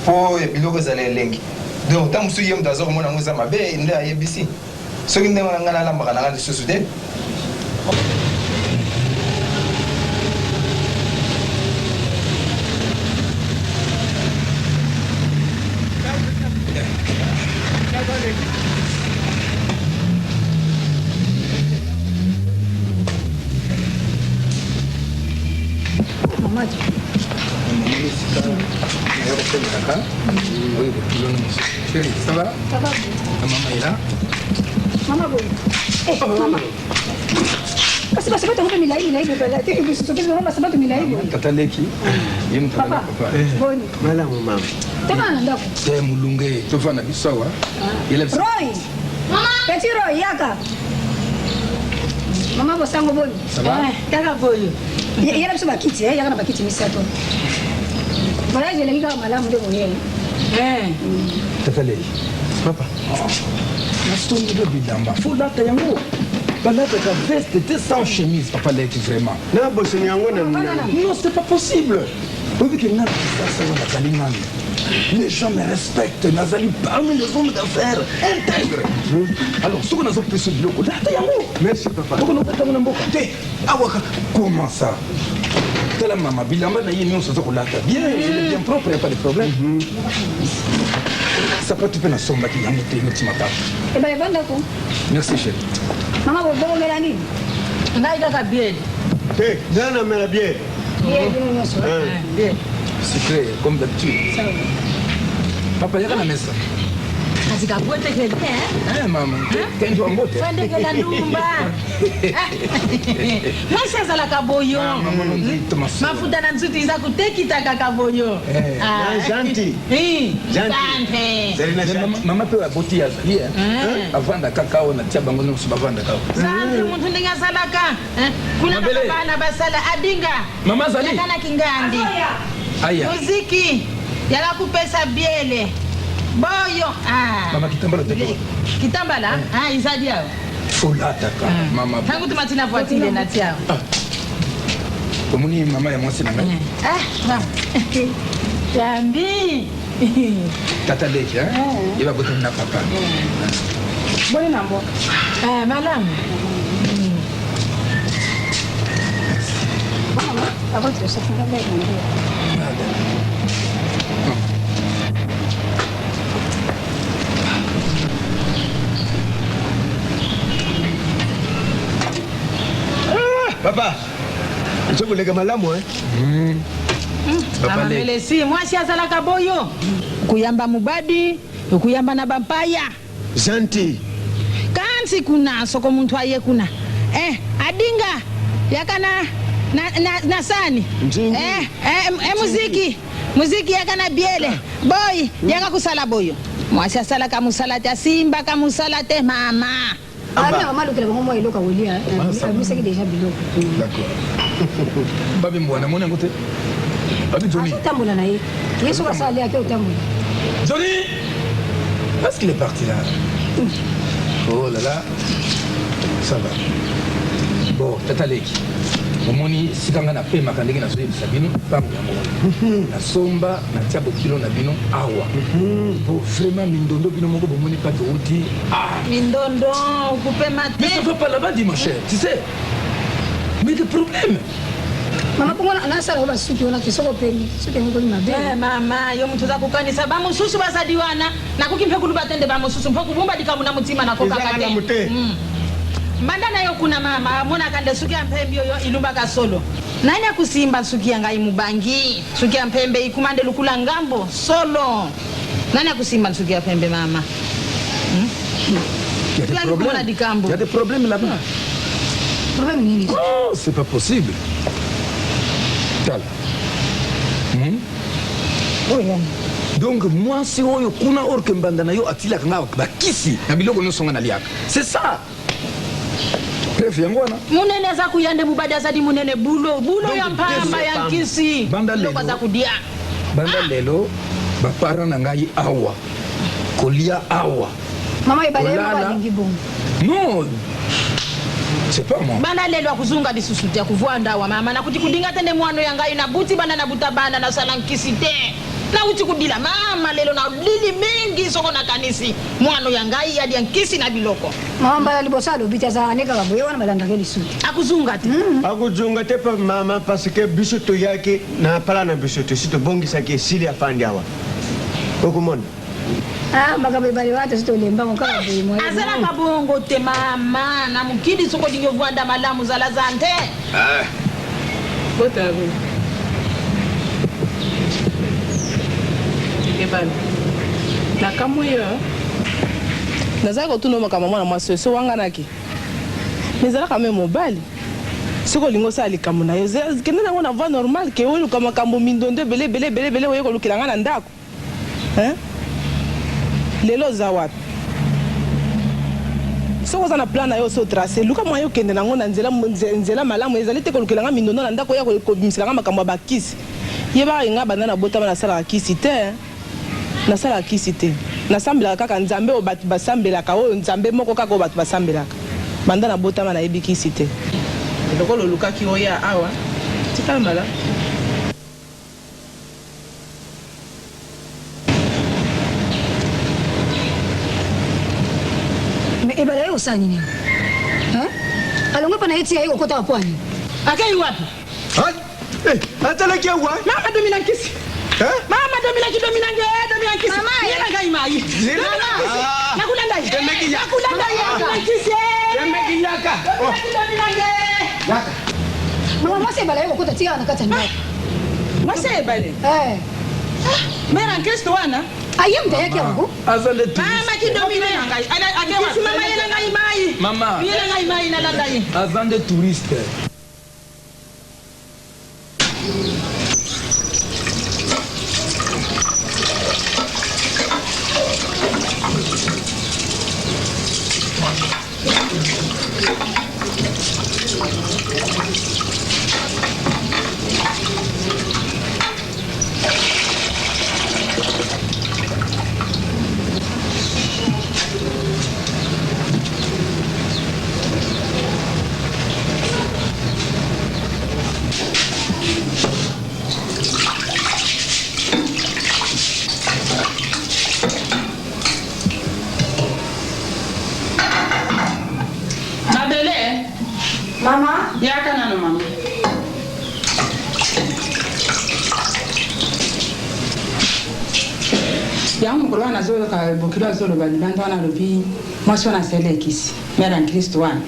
mpo biloko ezala elengi donc ta mosu ye moto aza komona ngo eza mabe nde ayebisi soki ndenge na nga nalambaka na nga lisusu te Ça va? Ça va. Maman est là? Maman, bon. Eh, maman. Kasi basi bata ngombe milai bala te ibu soke ngombe basi bata milai bo. Tata leki. Yem papa. Boni. Mala mama. Tama ndako. Te mulunge. Tofana bisawa. Roy. Mama. Petit Roy yaka. Mama bosango boni. Ça va? Yaka boyo. Yala biso bakiti yaka na bakiti misato. Voilà, je l'ai dit à madame de Mounier. Tata leki. Papa. Nastongi de bidamba. Faut data yango. Balata ka veste te sans chemise papa leki vraiment. Na bossini yango na. Non, c'est pas possible. Oui, que n'a ça na kalimani. Les gens me respectent, nazali parmi les hommes d'affaires intègres. Alors, ce qu'on a fait ce bloc, data yango. Merci papa. Donc on tata na mboka. Te, awaka comment ça? La maman bilamba na yini on se kolata bien, il est bien propre, il n'y a pas de problème. Ça peut te faire la somme qui yango te noti mapa. Eh ben vanda ko. Merci chérie. Maman bo bo melani. ngai kaka bien Te, dana mela bien. Bien. Secret comme d'habitude. Ça va. Papa yaka na mesa. azikakuetekele mama kendi wambote fandekela ndumba masazalaka boyo mafuta na nzuti iza kutekitaka kaboyo Janti. mama mpe aboti azali avanda kakao na tia bango nyonso bavanda kao zanti muntu ndenge azalaka kuna bana basala adinga mama azali yakana kingandi aya muziki yakakupesa biele boyo mama kitambala teke kitambala izadi yao fulataka mama tangu tumatina voitile na tiao komuni mama ya mwasi na ngai jambi tata leki iba bote na papa boni nambo malamu Avant de se faire avec Papa, je voulais que malamu Papa melesi mwasi azalaka boyo kuyamba mubadi kuyamba na bampaya Janti kansi kuna soko muntu aye kuna adinga yakana na sani muziki yakana biele boy yaka kusala boyo mwasi asala kamusala ta simba kamusala te mama maman le téléphone moi il est kaolia je sais que déjà bilo d'accord babi mwana mwana ngote babi Johnny tambola na ye yeso ka sala yake utambola Johnny est-ce qu'il est parti là oh là là ça va bon tata leki omoni sikanga na pema kandenge na soye bisabino pambo ya mwana na somba na tia bokilo na bino awa pour vraiment mindondo bino moko bomoni pas de outil mindondo couper ma tête mais ça va pas là-bas dit ma chère tu sais mais le problème Mama pongona anasala oba suki ona kisoko peni. Suki ngoko ni mabe. Mama, yo mtu za kukanisa ba mususu basadiwana na kukimpe kuluba tende ba mususu mpo kubumba dikamuna mutima na koka kate. Manda nayo kuna mama mona kande suki ya mpembe yo ilumba kasolo. Nani akusimba suki ya ngai mubangi? Suki ya mpembe ikumande lukula ngambo solo. Nani akusimba suki ya pembe mama? Il y a des problèmes. Il y a des problèmes là-bas. Problème nini? Oh, c'est pas possible. Tal. Donc moi si oyo kuna orke mbandana yo atila kanga bakisi na biloko no songa na liaka. C'est ça. Bref yangwana. Munene za kuyande mubada za di munene bulo ya mpamba ya nkisi. Banda lelo. Kwa za kudia. Banda lelo ba parents na ngai awa. Kolia awa. Mama ibale ba lingi bon. Non. C'est pas moi. Bana lelo akuzunga disusuti ya kuvwanda wa mama na kuti kudinga tende mwano ya ngai na buti bana na buta bana na sala nkisite. Na uti kudila mama lelo na lili mingi soko na kanisi mwano ya ngai ya nkisi na biloko. Mama bala libosalo bita za aneka ba boye wana balanda ke lisuti. Akuzunga te. Akuzunga te pa mama parce que bisoto yake na pala na bisoto sito bongisa ke sili afandi awa. Okumona. Makabe bali watu sito lemba ngokala boye mwe. Azala kabongo te mama na mukidi soko dinyo vwanda malamu za lazante. Bota bo. Ebana. Na kamoyo. Nazako tuno makama mwana mwasi so wanga naki. Mezala kama mobali. Soko lingo sa likamu na yo. Kende na ngona va normal ke wolu kama kambo mindonde bele oyeko lukilanga na ndako. Lelo za wapi? Soko za na plan na yo so tracer. Luka mwa yo kende na ngona nzela malamu ezali te ko lukilanga mindondo na ndako ya ko bimisanga makambo bakisi. Yeba inga banana bota na sala kisi te. Na sala kisi te. Na sambela kaka nzambe o batu basambela ka o nzambe moko kaka o batu basambela ka. Banda na bota na yebi kisi te. Loko lo luka ki oya awa. Tika mala. Ebala yo sani ni. Alongo pa na eti ya kota wa pwani. Akai wapi? Atala kia wa? Mama domina kisi. Mama domina kisi. Mama yela ngai mai. Nakulanda yi. Nakulanda yi kisi. Demeki yaka. Yaka. Mama mase ebala yo kota tia na kata ndako. Mase ebale. Mera Kristo wana. Ayem da yake wangu. Azale touriste. Mama kidomine ngai. Akisi mama yela ngai mai. Mama. Yela ngai mai na landa yi. Azande touriste. Mama? Yaka nano mama. Yangu mkulu wana zolo ka bukilo zolo bali bandu wana lubi mwasi wana sele kisi. Mera Kristo wana.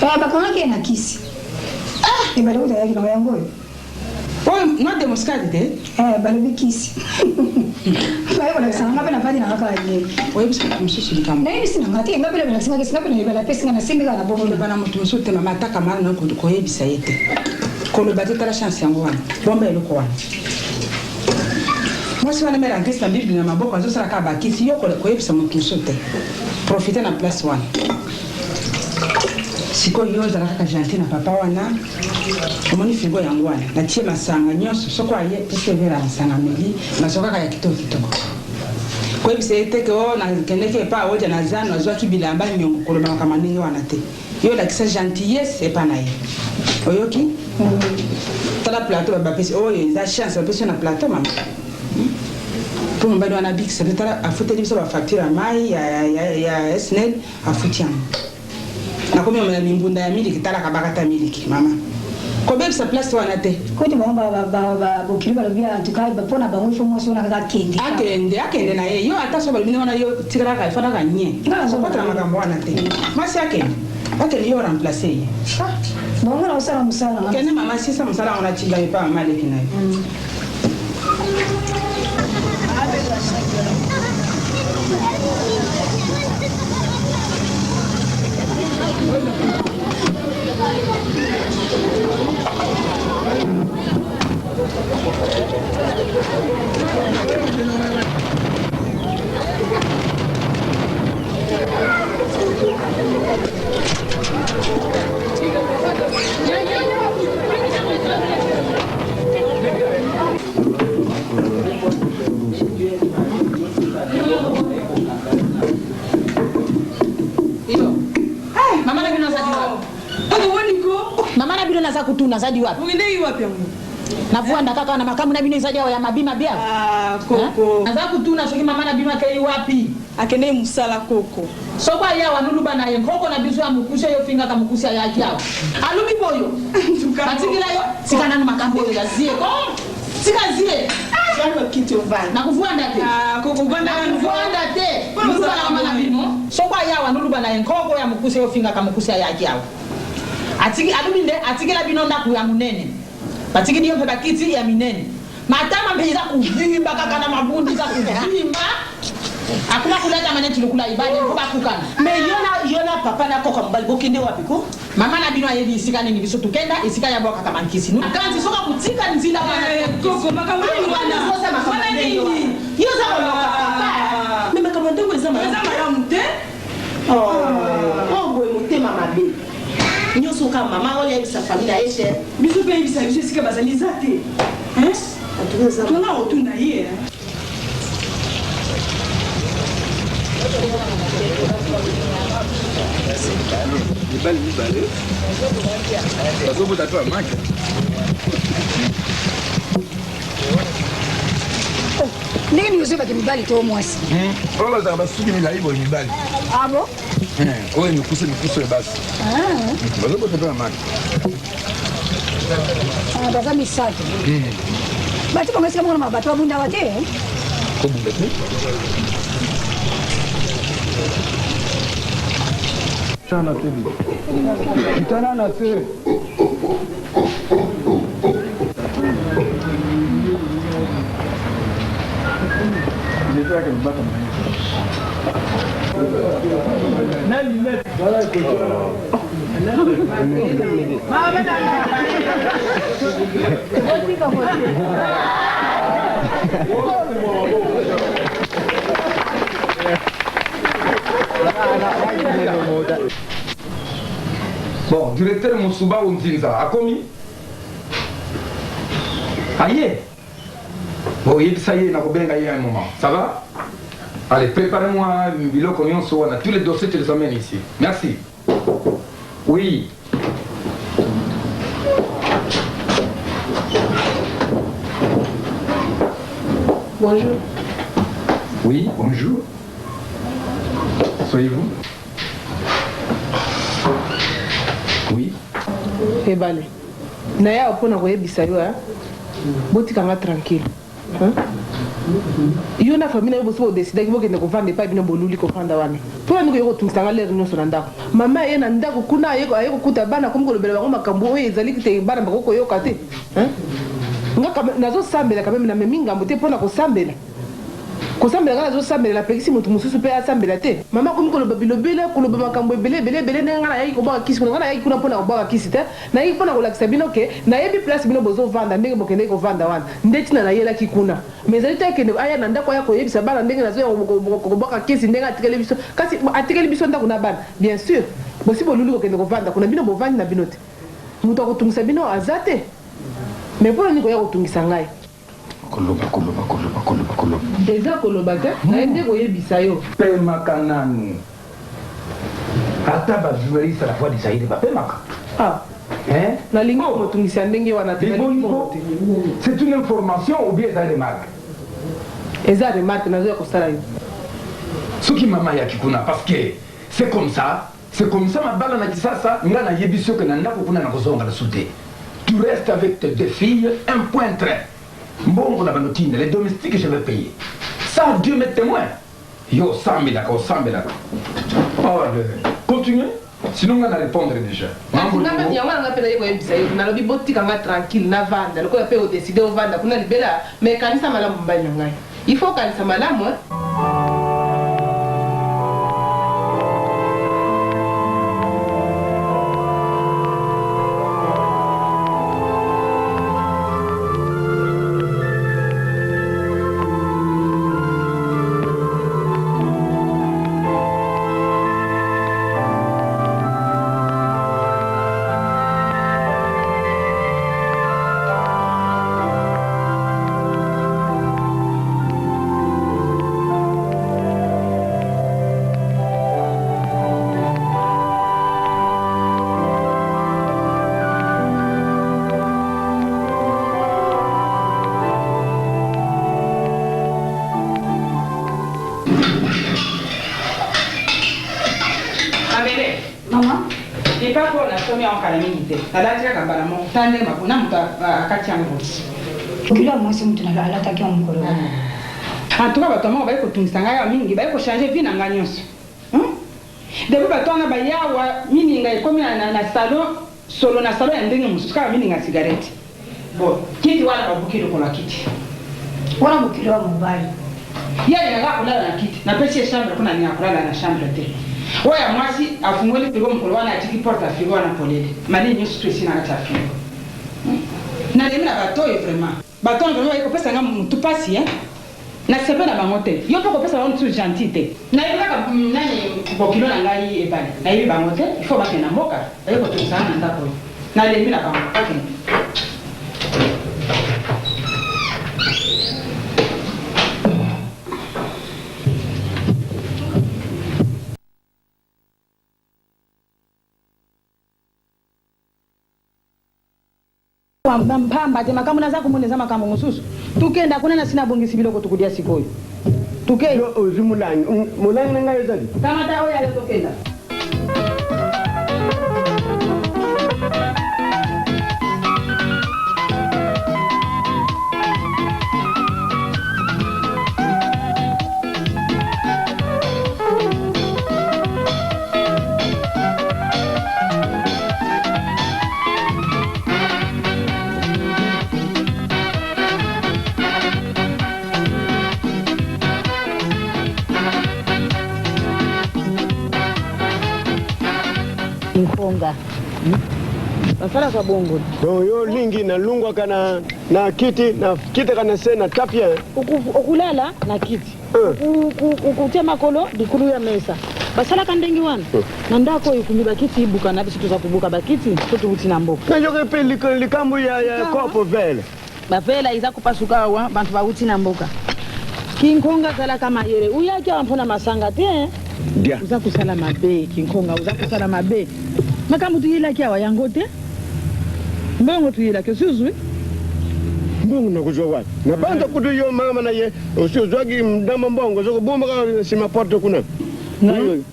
Bakona ke na kisi. Ebala uta yake na yango. Oh, ngade muskadi de? Balobi kisi. Bayo wala sana ngapena padi na kaka ye. Wewe bisa kumsusu likamu. Na hivi sina ngati ngapena bila singa kisi ngapena bila pesa na simba na bobo bana mutu musu te mama taka mara na ko yebisa yete. Ko le bati tala chance yango wana. Bomba eloko wana. Mwasi wana mera Kristo Biblia na maboko azo sala ka bakisi yo ko yebisa mutu musu te. Profiter na place wana. Siko yo zala kaka gentil na papa wana. Omoni figo yango wana. Na tie masanga nyoso soko aye pese vera masanga meli na soka ka ya kitoko. Kwa hivyo sete ko na keneke pa wote na zano azwa kibilamba nyongo koloma kama nini wana te. Yo la kisa gentillesse et pas naïe. Oyoki? Tala plateau ba pesi oyo za chance ba pesi na plateau mama. Pour mbado wana big c'est tala afuta libiso ba facture mai ya SNEL afutia. Na komi mwana mimbunda ya miliki tala kabakata miliki mama. Combien de sa place wana te? Ko ti ba bokili ba bia tuka ba pona ba ngwe fomo sona ka kende. Akende na ye. Yo ata so ba bino wana yo tikara ka fana ka nye. Ngala so patra makambo wana te. Masi akende. Akende yo remplacer ye. Bongo na usala musala. Kene mama sisa musala wana chinga pa mali kinayo. Mama na bino naza kutuna zadi wapi? Ungende wapi yangu? Navuanda kaka na makamu na bino zadi ya mabima bia. Koko. Naza kutuna soki mama na bino kai wapi? Akende musala koko. So kwa ya wanulu bana ye koko na biso amukusha yo finga kamukusha ya kiao. Alubi boyo. Batikila yo sikana na makamu yo yazie ko. Sikazie. Sio kitu vana. Na kuvuanda te. Koko vanda kuvuanda te. Musala mama na bino. So kwa ya wanulu bana ye koko ya mukusha yo finga kamukusha ya kiao. Atiki aluminde atikila bino ndaku ya munene. Batiki ndiyo pepa kiti ya minene. Matama mbeza kuvimba kaka na mabundi za kuvimba. Akuma kuleta mane tulukula ibade ngoba kukana. Me yona papa na koko mbali bokende wapi ko? Mama na bino ayebi isika ni biso tukenda isika ya boka kama nkisi. Akanzi soka kutika nzila bana. Koko makamani wana. Sosa makamani. Yoza boloka papa. Me makamani ngo ezama. Ezama ya mute. Oh boy mutema mabe. Nyoso kama mama ole ya sa famille aisha. Biso pe bisa biso sika bazaliza te. Hein? Atuza. Tuna otuna ye. Nini usema kimibali to mwasi? Ola za basuki mila ibo mibali. Abo? Oye mikuse basi. Bazobo tapa maki. Baza misato. Bati kwa kama kuna bato abunda wate. Ko bunda te? Sana tebi. Kitana na se. Nitaka mbaka mwenyewe. Nani net? Wala kutoa. Mama na. Wotika Bon, directeur Moussouba Ounzinza, a commis? Aïe. Bon, ça y est, il y a un moment. Ça va? Allez, préparez-moi un bilan qu'on a tous les dossiers, tu les amènes ici. Merci. Oui. Bonjour. Oui, bonjour. Soyez-vous? Oui. Eh bale. Naya opona koyebisa yo hein. Botikanga tranquille. Hein? Yo na famille yo boso décider ki bokende ko vendre pa bino boluli ko prendre wana. Po ndiko yo kotumisanga lere nyonso na ndako. Mama ye na ndako kuna ayeko kuta bana komko lobela bango makambo oyo ezali kite bana bakoko yoka te. Hein? Ngaka nazo sambela quand même na meminga mbote pona ko sambela. Kosambela kana zo sambela la pekisi mutu mususu pe asambela te. Mama komko loba bilobele ko loba makambo ebele ngana yayi ko ba kisi ngana yayi kuna pona ko ba kisi te. Na yayi pona ko lakisa bino ke na yebi place bino bozo vanda ndenge bokende ko vanda wana. Ndeti na yela kikuna. Mais ali te kende aya na ndako ya ko yebisa bana ndenge nazo ko ba kisi ndenge atikele biso. Kasi atikele biso ndako na bana. Bien sûr. Bosi bolulu ko kende ko vanda kuna bino bovandi na bino te. Mutu ko tungisa bino azate. Mais pona niko ya ko tungisa ngai. Koloba. Eza koloba te, na ende koyebisa yo. Pemaka nanu. Ata ba journaliste la fois de Zaïre ba pemaka. Ah. Hein? Na lingo motungisa ndenge wana te. C'est une information ou bien ça remarque? Eza remarque na zo ko sala yo. Soki mama ya kikuna parce que c'est comme ça ma bala na kisasa ngana yebisio que na ndako kuna na kozonga na sute. Tu restes avec tes 2 filles, un point trait. Bon, on a banotine, les domestiques, je vais payer. Ça, Dieu m'est témoin. Yo, 100 000 d'accord, 100 000 d'accord. Oh, continue. Sinon, on va répondre déjà. Il faut qu'elle se malamu. Kila mwasi mtu na alataki mkolo. Antuka batoma ba ko tumisanga ya mingi ba ko changer vie na nganyonso. Depuis batona ba yawa mini ngai komi na salon solo na salon ya ndenge musuka mini nga cigarette. Bon, kiti wala babukiro kwa kiti. Wala bukiro wa mobile. Yeye nga kulala na kiti. Na pesi chambre kuna ni kulala na chambre te. Oya mwasi afungole pigo mkolo wana atiki porta figo na polele. Mali nyo stress na kata figo. Na lemina batoyo vraiment. Baton vraiment iko pesa nga mtu pasi na sepe na bangote. Yo poko pesa on tu gentité. Na yaka nani bokilo na ngai ebali. Na yibi bangote, il faut battre na mboka. Ayiko tu sana ndako. Na lemina bangote. Okay. Mpamba te makamu naza kumuneza makamu mususu tukenda kuna na sina bongisi biloko tukudia sikoyo tuke yo ozimulanyi mulanyi nga yezali tamata oya le tokenda Nkonga. Afala kwa bongo. Yo lingi na lungwa kana na kiti na kiti kana sena tapia. Okulala na kiti. Ukutia makolo dikulu ya mesa. Basala kandengi wana. Na ndako yukumiba kiti ibuka na bisu tuzakubuka bakiti tutu utina mboka. Na yoke pe likambu ya kopo vele. Ba vela iza kupasuka wa bantu ba utina mboka. Kinkonga kala kama yere. Uyaki wampona masanga te. Dia. Uza kusala mabe, kinkonga uza kusala mabe. Makamu tuyila kia wayangote. Mbongo tuyila kia suzui. Mbongo na kujua watu. Na banda kudu yo mama na ye. Usiuzwagi mdama mbongo. Zoko bumba kama sima porto kuna. Ngayo.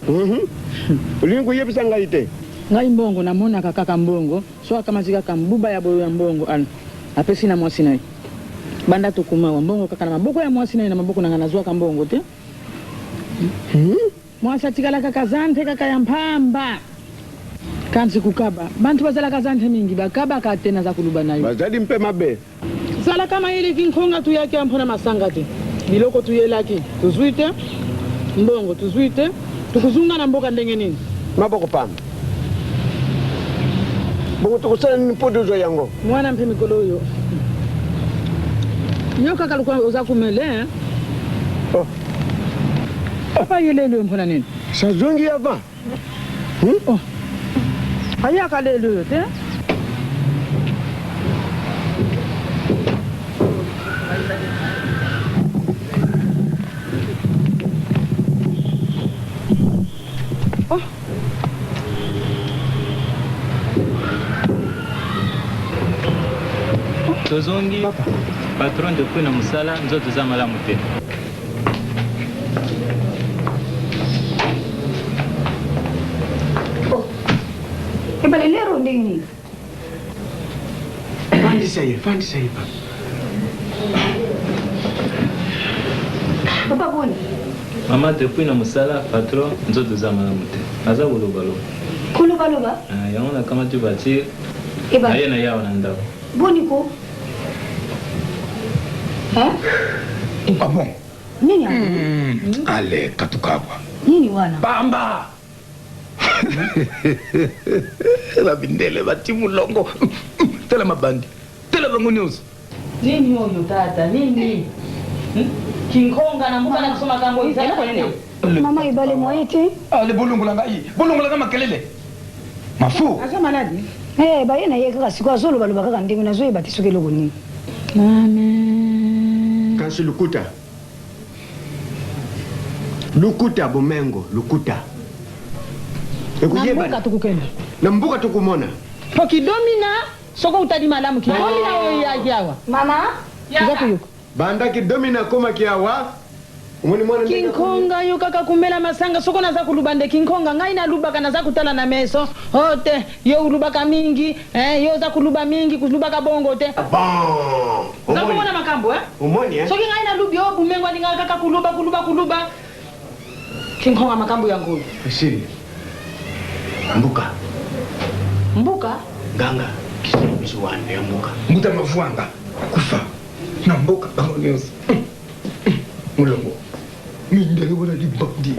Ulingu yepisa ngaite. Ngai mbongo na mona kakaka mbongo. Soa kama zika kambuba ya boyo ya mbongo. Apesi na mwasi na ye. Banda tukuma wa mbongo kaka na maboko ya mwasi na ye na maboko na nganazua kambongo te. Mwasa tikala kakazante kaka ya mpamba. Kansi kukaba. Bantu bazala kazante mingi bakaba katena za kuluba nayo. Bazadi mpe mabe. Sala kama hili kinkonga tu yake ampona masangati. Biloko tu yelaki. Tuzuite. Mbongo tuzuite. Tukuzunga na mboka ndenge nini? Maboko pamba. Bongo tukusana ni podo zo yango. Mwana mpe mikolo yo. Yo kaka lukwa uza kumele Oh. Apa yelelo mpona nini? Sazongi yava. Oh. Ayaka lelo te? Oh. Tozongi patron de kuna musala nzoto za malamu te. Ibalilero ndini. fandisa ye papa. Papa boni. Mama depuis na musala patron nzoto za malamu te. Aza kulubaloba. Kulubaloba? Yango na kama tu bati. Eba. Aye na yao na ndako. Boni ko. Hein? Ah bon? Nini ya? Ale katukabwa. Nini wana? Bamba. La bindele bati mulongo. Tela mabandi. Tela bangu news. Nini oyo tata? Nini? Kinkonga na mbuka na kusoma kambo hizi. Kwa nini? Mama ibale moyete. Ale bulungula ngai. Bulungula kama kelele. Mafu. Asa maladi. Baye na ye kaka siku azolo baloba kaka ndenge na zoye batisoke loko nini. Amen. Kansi lukuta. Lukuta bomengo, lukuta. Nambuka tukukenda. Nambuka tukumona. Pokidomina soko utadi malamu kidomina oyo yajawa. Mama? Yaga yuko. Banda kidomina koma kiawa. Umoni mwana Kinkonga yo kaka kumela masanga soko naza kulubande Kinkonga ngai na lubaka naza kutala na meso. Ote yo ulubaka mingi, yo za kuluba mingi kulubaka bongo te. Bon. Zaku mwana makambo Umoni Soki ngai na lubi yo bumengo ninga kaka kuluba. Kinkonga makambo yangu. Asiri. Mbuka. Ganga. Kisibisu wane ya mbuka. Muta mafuanga. Kufa. Na mbuka bangu news. Mulongo. Mindele wala di bandi.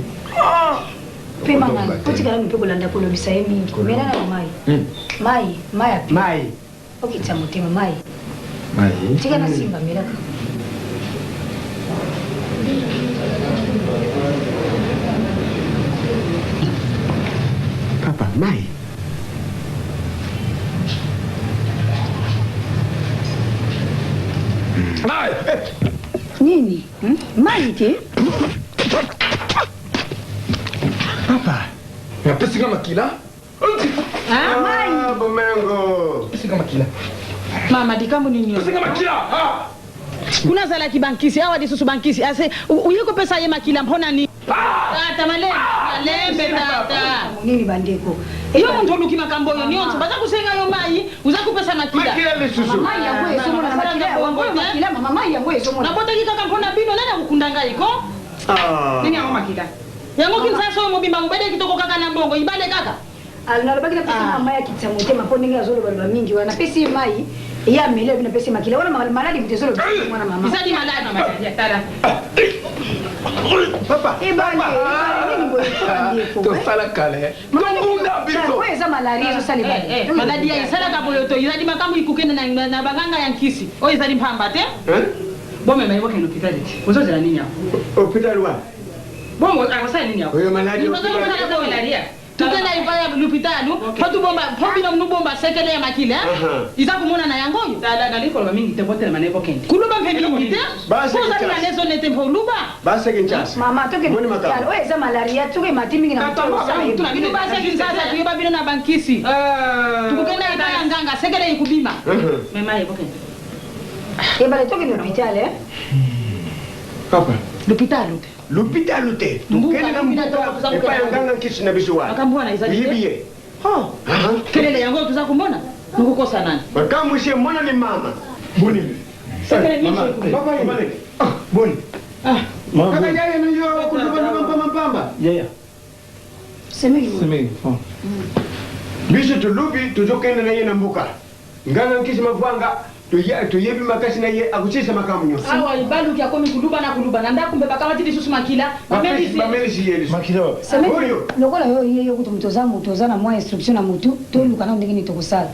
Pe mama, kuti kala mpe bolanda ko lobisa ye mingi. Mela na mai. Mai. Okitsa motema mai. Tika na simba mela. Papa, mai. Mai. Nini? Mai te? Papa. Ya pesi kama kila? Mai. Bomengo. Pesi kama kila. Mama dikambo nini yo? Pesi kama kila. Kuna zala kibankisi awa disusu bankisi ase uyiko pesa ye makila mpona ni tata malembe tata nini bandeko iyo muntu oluki makambo yo nyonso baza kusenga yo mai uza kupesa makila makila lisusu mai yango esomo na makila yango makila mama mai yango esomo na bota kika kampona bino nana kukundanga iko nini yango makila yango kinsa so mobimba mubede kitoko kaka na mbongo ibale kaka alnalobaki na pesa mama ya kitsa motema po ndenge azolo baloba mingi wana pesi mai ya mele bina pesi makila wana maladi vitezolo mwana mama isadi maladi mama ya tala papa ibale nini boye bandeko to sala kale ngunda bito wewe za malaria zo sali bale maladi ya isala kaboyo to isadi makambo ikukenda na baganga ya nkisi o isadi mpamba te bome mai woke hospital uzozela nini hapo hospital wa bomo akosaya nini hapo wewe malaria malaria tutenda ivaya lupitalu patu bomba pobino mnubomba sekele ya makile iza kumona na yangoyo dala galiko lo mingi tebotela manepo kende kuluba mpeni ngite basi na nezo nete mpoluba basi kinchasa mama toke mkalo wewe za malaria toke matimi na tuna basi kinchasa tuyoba bino na bankisi tukukenda ibaya nganga sekele ikubima mema yebo kende ebale toke hospital papa l'hôpital l'hôpital te tukene na mbuka epa yanganga nkisi na biso wa akambona izali yibiye kelele yango tuza kumona nukukosa nani bakamwishe mwana ni mama boni sekele mama papa yibale boni mama kaka yaya na yo kutuba mpamba yaya semeli biso tulubi tuzokenda na ye na mbuka nganga nkisi mavwanga tuyebi makasi na ye akuchisa makamu nyo awa ibalu kya komi kuluba na ndakumbe bakamati lisusu makila bamelisi yelis makila semeli lokola yo yeyo kutu mutoza na mwa instruction na mutu toluka na ndenge ni tokusala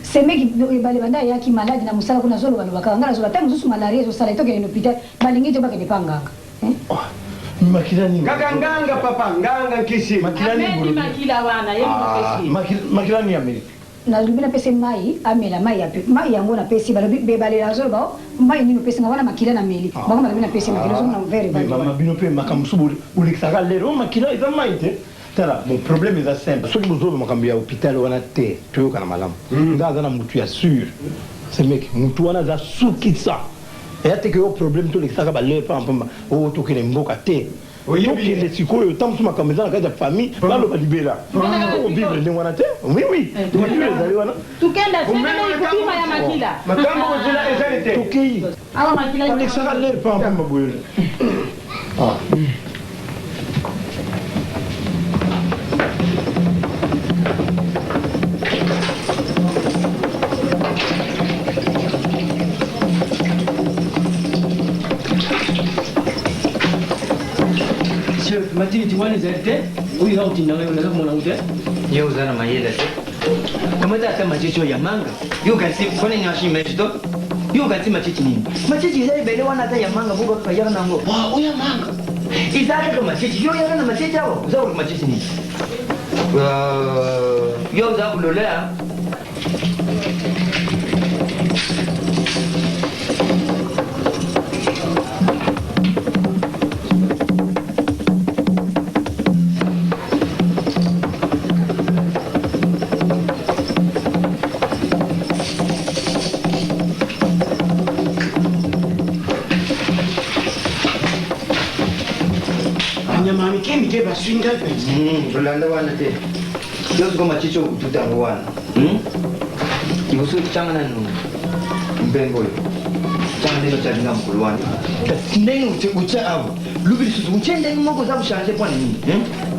semeki bale banda yaki maladi na musala kuna zolo balo bakanga zolo tamu susu malaria zo sala itoke ni hospital balingi to bakende panganga makila ni nganga papa nganga nkisi makila wana yeye makila ni Amerika na lubina pese mai amela mai yango na pesi be bale la zolo ba mai ni pesi ngwana makila na meli ba kama lubina pesi makila zo na very bad mama bino pe makamsubuli ulikisaka lero makila iza maite tala mon problème est simple soki bozobe makambo ya hôpital wana te toyoka na malamu ngaza na mutu ya sûr c'est mec mutu wana za sukisa eya teke yo problème tolikisaka balere pamba o tokele mboka te okende sikoyo otambusa makambo eza na kati ya famille baloba libela okobivre ndenge wana te oui voiture ezali wana tukenda sekubima ya makila makambo kozela ezali te tokei awa makila alexaka lere pampamba boyele matiri tiwani zerte uyu hauti nawe unaweza kumwona ute yo uzana mayela te kamata hata machicho ya manga yo kasi kone ni washi meshito yo kasi machichi nini machichi ile bele wana hata ya manga bugo kwa yana ngo wa uya manga izale kwa machichi yo yana machichi hao uzao kwa machichi nini yo uzao kulolea mike baswinga pe ulanda wana te yo go machicho tutango wana ibusu changana no mbengo yo changana no changana mkulu wana ndenge uche abo lubili suzu uchende ngoko za kushanje kwa nini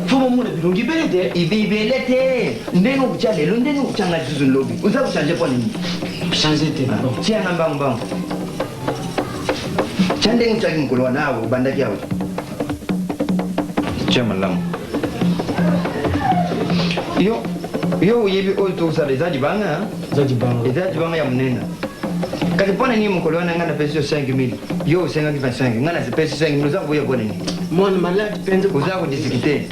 fomo mune bilungi belete ibibelete ndenge ucha lelo ndenge uchanga suzu lobi uza kushanje kwa nini kushanje te babo chia namba mbang chande ngutaki mkulu wana abo bandaki abo Malamu. Yo uyebi oto usale zaji banga. Zaji banga ya mnena. Kati pone ni mkolo wana ngana pesa 5000. Yo usenga kifa 5. Ngana se pesa 5000 uzangu ya bone ni. Mwana maladi penze uzangu disikite.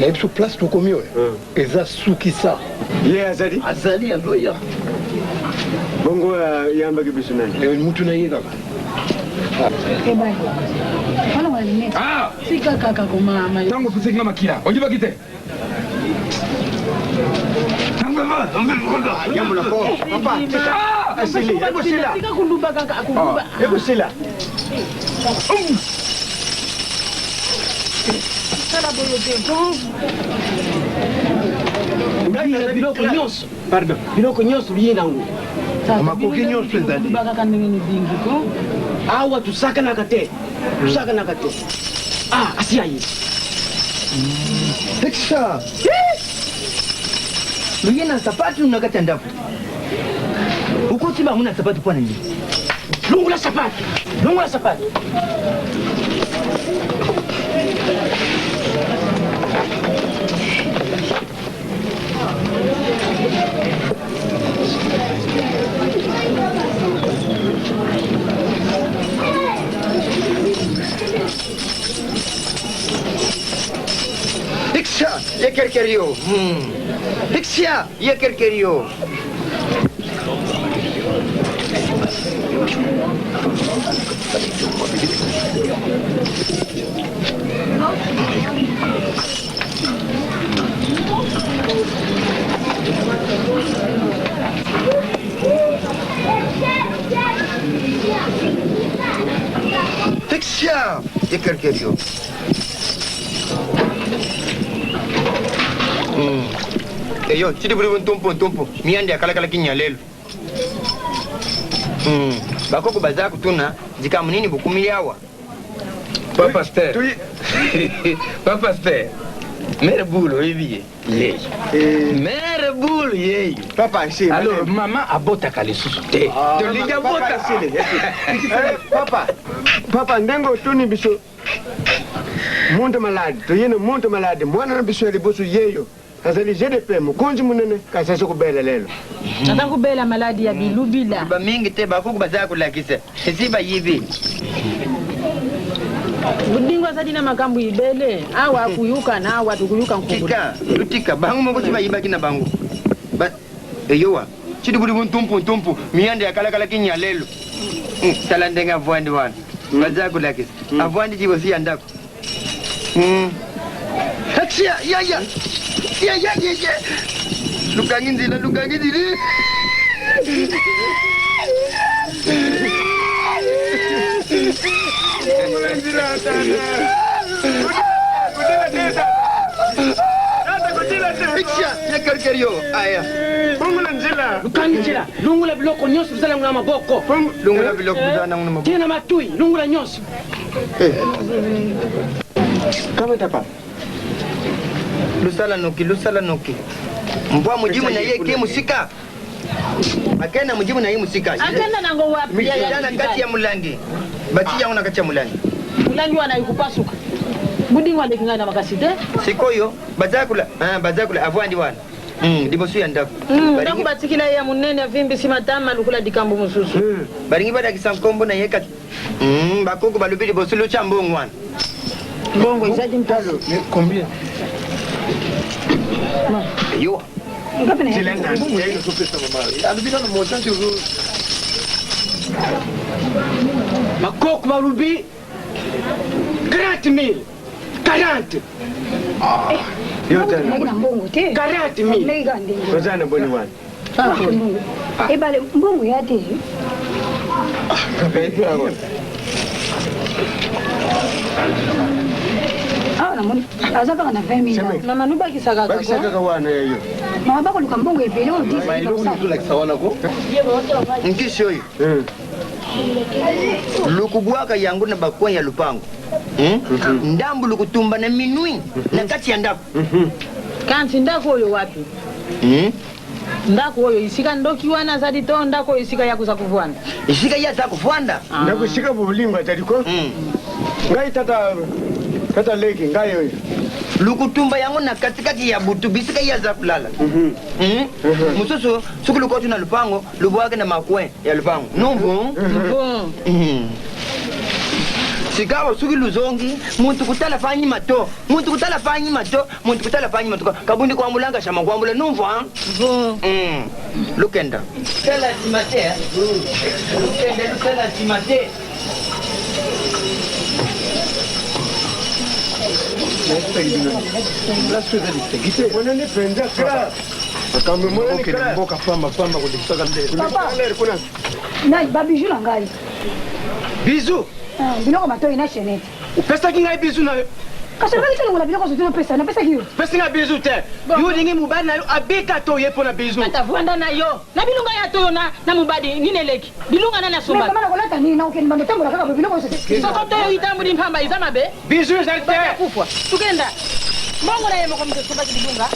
nayebi so place tokomi oyo eza sukisa ye azali yango ya bongo yambaki biso nani mutu na ye kaka ntango tosenga makila oyebaki te ekosila biloko nyonso biloko nyonso biye nango makoki nyonso ezali awa tusakanaka te asiya ye ekisa luye na sapatu na kati ya ndafu ukoti bangu na sapatu kwa nini lungula sapatu Diksha, ye kerkerio. Diksha, ye kerkerio. Tiens, il y a quelqu'un qui est. Yo, si tu veux un tompo, miande à Kalakala Kinyalel. Bakoko Bazak Tuna, Dikamunini Bukumiawa. Papa Stère. Papa Stère. Mère boule, oui, yé. Mère boule, yé. Papa, c'est. Alors, maman a botta calé sous thé. De l'inga botta. Papa, ndengo tuni biso. Monde malade, to yene monde malade. Mwana na biso ya bosu yeyo. Azali GDP mukonzi munene kasasa kubela lelo. Ata kubela maladi ya bilubila. Ba mingi te bakoko Bazak lakisa. Siba yivi. Budingwa zadina makambu ibele awa kuyuka na awa tukuyuka nkubula. Lutika bangu moko chiba yibaki na bangu. Ba eyowa chidi budi buntumpu miande akala kinya lelo. Talandenga vwandi wana. Bazak lakisa. Avwandi chibo si andako. Haksia ya. Lukangindila. Lungula biloko nyonso bizala ngama boko. Lungula biloko bizala ngama boko. Tina matui, lungula nyonso. Kama tapa. Lusala noki. Mbwa mujimu na ye ke musika. Akenda mujimu na ye musika. Akenda nango wapi ya yana kati ya mulangi. Bati yangu na kati ya mulangi. Mulangi wana yukupasuka. Budingwa lekinga na makasite. Sikoyo bazakula avwandi wana. Dibosu ya ndaku. Ndaku batikila ya munene vimbi simatama lukula dikambo mususu. Baringi bada kisankombo na yeka. Bakoko balubili bosu lucha mbongo wana. Mbongo izadi mtalo. Combien? Yo. Makoko balubi 40,000. 40. Yo tena. 40,000. Wazana boni wana. Ebale mbongo yate. Kapetu hapo. Namoni azaka na 20,000. Mama nubaki saka kwa. Baki saka wana hiyo. Mama bako lukambo ebele o disi. Mailo ni tula kisawana ko. Nkisho hiyo. Lukubwaka yangu na bakwa ya lupango. Ndambu lukutumba na minui na kati ya ndaku. Kanti ndako oyo wapi? Ndako oyo isika ndoki wana zadi to ndako isika ya kuza kuvwanda. Isika ya za kuvwanda. Ndako isika bulimba taliko. Ngai tata leki ngai yo. Lukutumba yangu na katikati ya butu bisika ya za kulala. Mususu sukuluko tuna lupango lubwake na makwe ya lupango. Numbu. Sikawa sugi luzongi muntu kutala fanyi mato kabundi kwa mulanga shama kwa mula numva lukenda tela simate lukenda simate babiju na ngai bizu biloko matoi na chenete upesaki ngai bizu nayo kasi ngai tolongola biloko zoto opesa napesaki yo pesi ngai bizu te yo olingi mobali na yo abika to ye mpo na bizu atavwanda na yo na bilunga ya toyo na mobali nini eleki bilunga na nasomba kama nakolata nini na okende bandotambola kaka biloko soko toyo itambuli mpamba iza mabe bizu ezali te kufwa tukenda mbongo na ye moko mtesombaki bilunga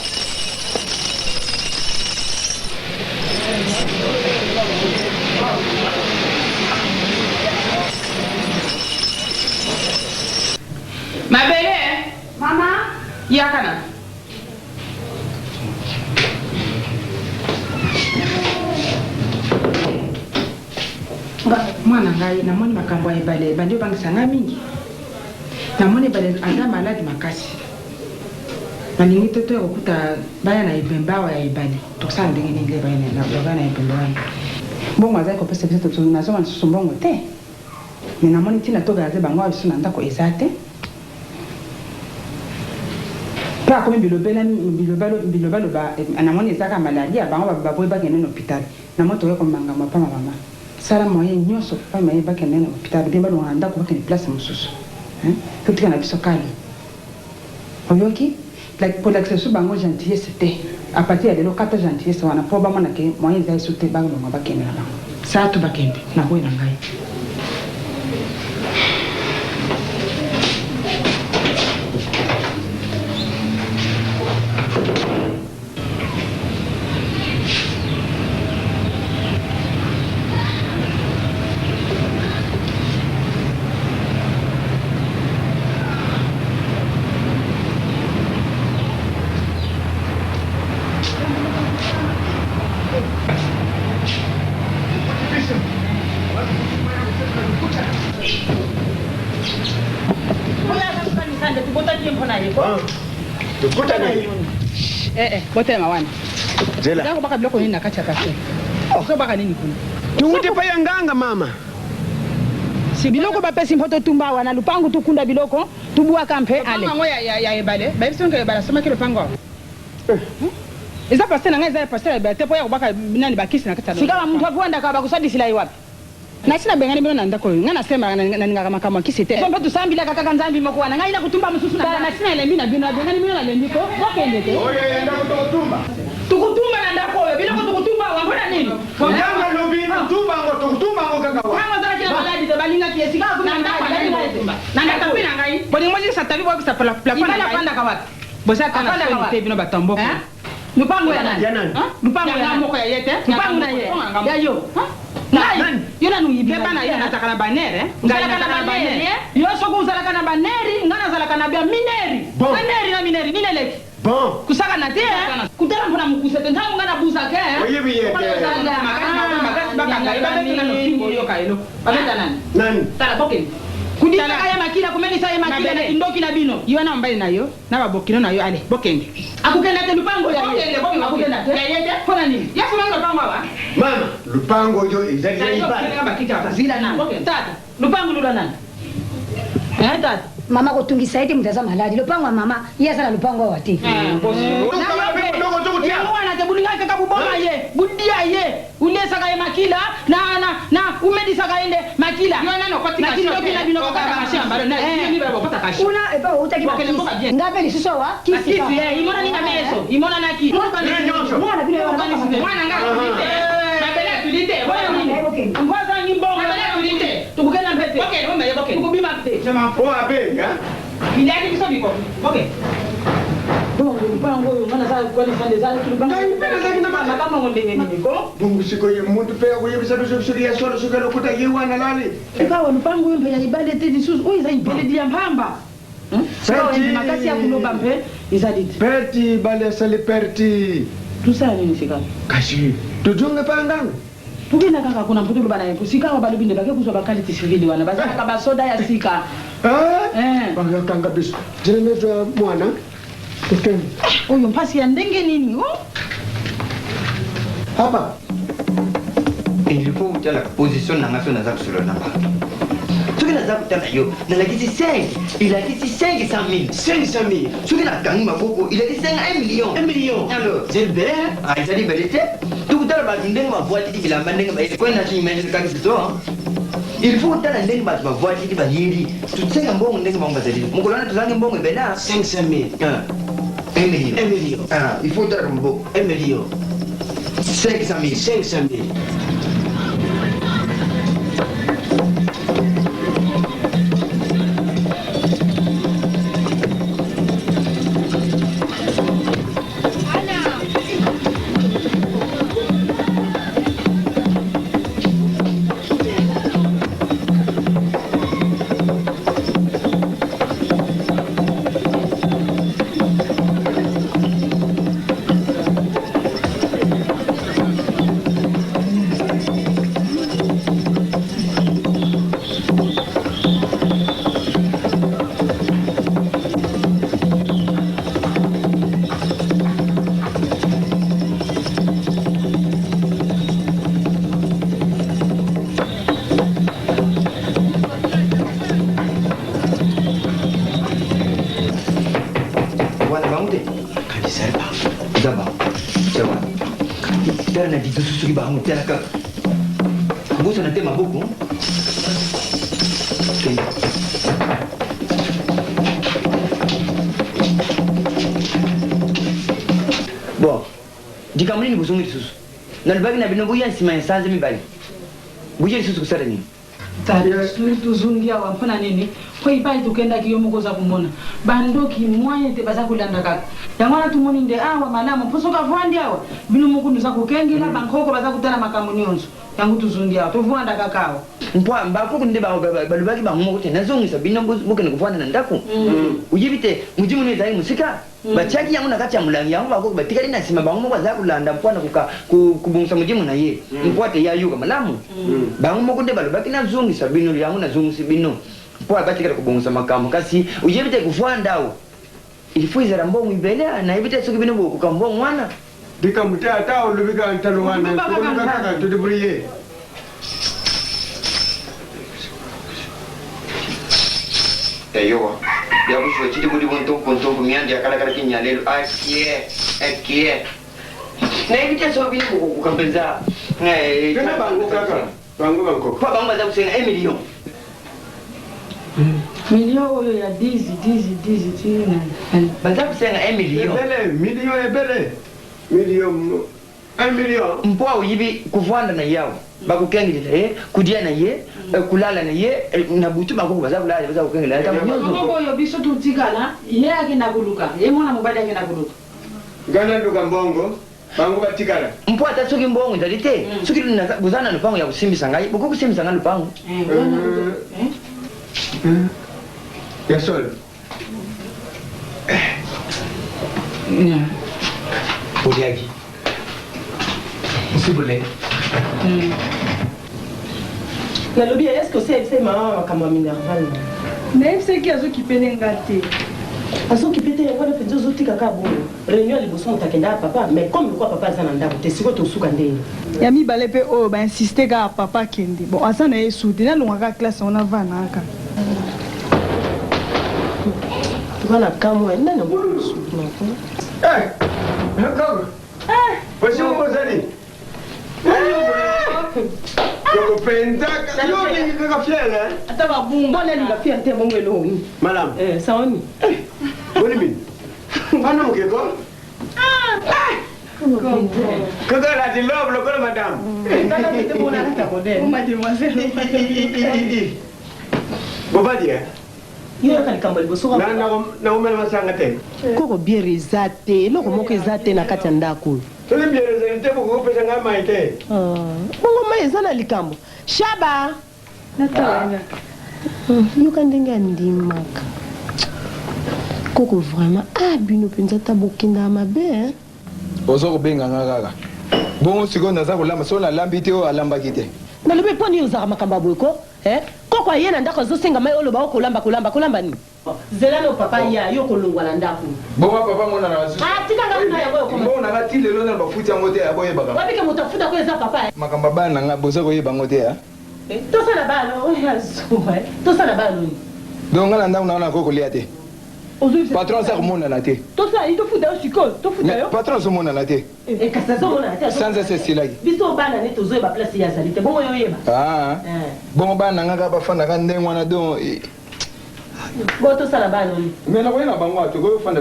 Mabele. Mama. Yakana. Mwana ngai namoni makambo ya ebale bandi obangisanga mingi namoni ebale aza maladi makasi nalingi toto ya kokuta baya na ebembe awa ya ebale tokosala ndenge nini le baya na ebembe wana mbongo azali kopesa biso nazonga lisusu mbongo te me namoni ntina togalaze bango awa biso na ndako eza te mpe akomi bilobaloba namoni ezaka maladi ya bango baboyi bakende na hôpital namoni tokoki komanga mapama mama sala moyen nyonso pa maye bakende na hôpital de balonga ndako bakende place mosusu totika na biso kali oyoki pour l'accession bango gentillesse c'était à partir de l'ocata gentillesse wana po ba mona ke moyen za sauté balonga bakende na bango sa to bakende na ko na ngai botema wana zako baka biloko nini na kati ya kafe so baka nini kuna tungute pa yanganga mama si biloko bapesi mpoto tumba wana lupangu tukunda biloko tubua kampe ale pango ya ebale ba biso ngeke bala soma ke lupango eza pasteur na ngai eza pasteur ya te po ya baka nani bakisi na kati ya sika mtu akwenda ka bakusadisi la iwapi na sina bengani bino na ndako nga nasema na ngaka makama kisete so mpetu sambila kaka nzambi moko wana ngai na kutumba mususu na sina elembi na bino bengani bino na lembi ko bakende te oye enda kutumba tukutumba na ndako bila kutumba wangona nini nyanga lobi tukutumba ngo kaka wa kama za kila maladi te balinga kiesi kaka kuna ndako na ndako pina ngai boni moji sa tabi bobi sa pla panda ka wapi bosa kana so te bino batambo lupango ya nani lupango ya moko ya yete lupango na ye ya yo nani yona nuyibi bana yena nataka na banere ngai nataka na banere yo soko uzala kana baneri ngana zala kana bia mineri baneri na mineri nile leki bon kusaka na te kutela mpona mukuse ntango ngana busa ke oyebi yete magasi bakanga ibabeti na nofimbo yo kaelo babeta nani tala boke kudisa kaya makila kumelisa ya makila na kindoki na bino yo na mbali na yo na babokino na yo ale bokenge akukenda te lupango ya bokenge bomi akukenda te yete pona nini yesu manga lupango wa mama lupango yo exactly tata lupango lula nani tata mama kutungisa eti mtazama halali lupango wa mama yeye sana lupango wa ti wana te bulinga kaka buboma ye budia ye unesa ka makila na umedisa ka ende makila yo nano kotika na bino kaka mashamba na ni baba pata kashi una eba utaki bakisi ngape ni suso wa kisi imona ni kameso imona na ki mwana vile mwana ngaka mabele tulite mpoza nyimbo mabele tulite tukugena mpete okay wewe mbaye okay tukubima mpete sema poa bega bilaki biso biko okay bongo lupango yo ngana za kwani sande za lupango ngipenda za kina mama kama ngombe nini ko bongo siko ye muntu pe kuyebisa biso suriya solo siko lokuta yewana lali ikawa lupango yo ya ibade te disusu oyi za ibele dia mpamba sawa ndi makasi ya kuloba mpe izaditi perti bale sali perti tusa nini fika kashi tujunge panganga tugenda kaka kuna mputu bana yepo sika wa balubinde bake kuzwa bakali tisivili wana bazaka basoda ya sika banga kanga biso jenemezo mwana tukeni oyo mpasi ya ndenge nini hapa il faut que la position na ngaso na za sur na ba soki naza kutana yo nalakisi 5 il a dit 500 000 soki nakangi maboko il a dit 1 million alors j'ai le bel ezali bele te tukutala bato ndenge bavoitiki bilamba ndenge kwenda chimene kakisito il faut tala ndenge bato bavoitiki bayiri tusenga mbongo ndenge bango bazali mokolo wana tozangi mbongo ebena 500 000 1 million il faut tala maboko 1 million 500 000 Buso na tema buku. Bon, jika mlini busungi susu. Na libagi na binobuya nsima ya sanze mibali. Buje susu kusara nini? Tari tuzungia wampona nini? Kwa ipai tukenda kiyomo koza kumona. Bandoki mwaye te baza kulanda kaka. Yangwana tumoni nde awa malamu posoka vwandi awa. Bino muku nusa kukengela bankoko baza kutana makamuni onzo. Yangu tuzungia to vwanda kakao. Mpwa mbako kunde balubaki bangumo kuti nazongisa bino buke nikuvwana na ndaku. Ujibite mujimu ne zai musika. Bachaki yangu nakati ya mulangi yangu bako batikali na sima bangumo baza kulanda mpwana kubungsa mujimu na ye. Mpwa te yayuka malamu. Bangumo kunde balubaki nazongisa bino yangu nazongisa bino. Mpwa batikali kubungsa makamu kasi ujibite kuvwanda awo. Ilifuiza mbongo ibele na ibite suki bino kukambongo mwana. Dika mutata olubika ntalo wana kaka tudiburiye. Eyo, ya busho chiti budi bonto miandi akala kinyalelo akie. Na ibite so bino kukambeza. Kana bango kaka. Bango. Kwa bango za kusenga 1 million. Million oyo ya 10 tina. Baza kusenga 1 million. Ebele. Million. 1 million. Mpwa uyibi kuvwanda na yao. Bakukengile kudia na ye, kulala na ye, na butu bakoko baza kulala baza kukengile. Ata mnyozo. Ngo yo biso tutikala, ye akina kuluka. Ye mwana mubali akina kuluka. Gana nduka mbongo. Bango batikala. Mpwa tatsuki mbongo ndalite. Suki buzana lupango ya kusimbisa ngai. Buku kusimbisa ngai lupango. Ya sol. Uriagi. Possible. nalobi est-ce que c'est maman makambo ya minerval nayebi seki azokipele nga te azokipe te yango mpenza ozotika kaka boyo réunion ya liboso motakendaka papa mais comme lokwa papa aza na ndako te sikoyo tosuka ndenge ya mibale mpe oyo bainsiste kaka papa akende bon aza na ye sude nalongaka classe yango navanaka toza na kamwa nani Ozali. Koko penda yote kaka fiela. Ata babumba nani ba fiela te bongo eloni. Madame. Saoni. Boni min. Bana mukeko? Kaka la di love lo kola madame. Kaka te bona ta modèle. Mademoiselle. Bobadia. Yo yakali kamba liboso ka na umela masanga te. Koko biere ezate eloko moko ezate na kati ya ndako. Tole biere ezate boko pesa nga mai te. Bongo mai eza na likambo. Shaba. Natala. Yoka ndenge ya ndimaka. Koko vraiment bino penza ta bokinda mabe. Ozo kobenga nga kaka. Bongo siko naza kolamba so na lambi te o alambaki te. Nalobi poni ozaka makamba boye ko koko aye na ndako azosenga mai oloba kolamba nini zela no papa ya yo kolongwa na ndako bongo papa mona na wazu tikanga kuna yango yokoma bongo na kati lelo na bafuti yango te aboye baka wabike moto afuta ko eza papa makamba bana nga boza koyeba ngo te tosala balo tosala balo ni donc nga na ndako na kokolia te patron sa komona na te tosala itofuta yo sikoyo tofuta yo patron so mona na te kasi azomona na te sanza se silaki biso bana ne tozoyeba place ya azali te bongo yoyeba bongo bana nga kaka bafandaka ndenge wana don bo tosala balo ni me nakoyena bango ato koyofanda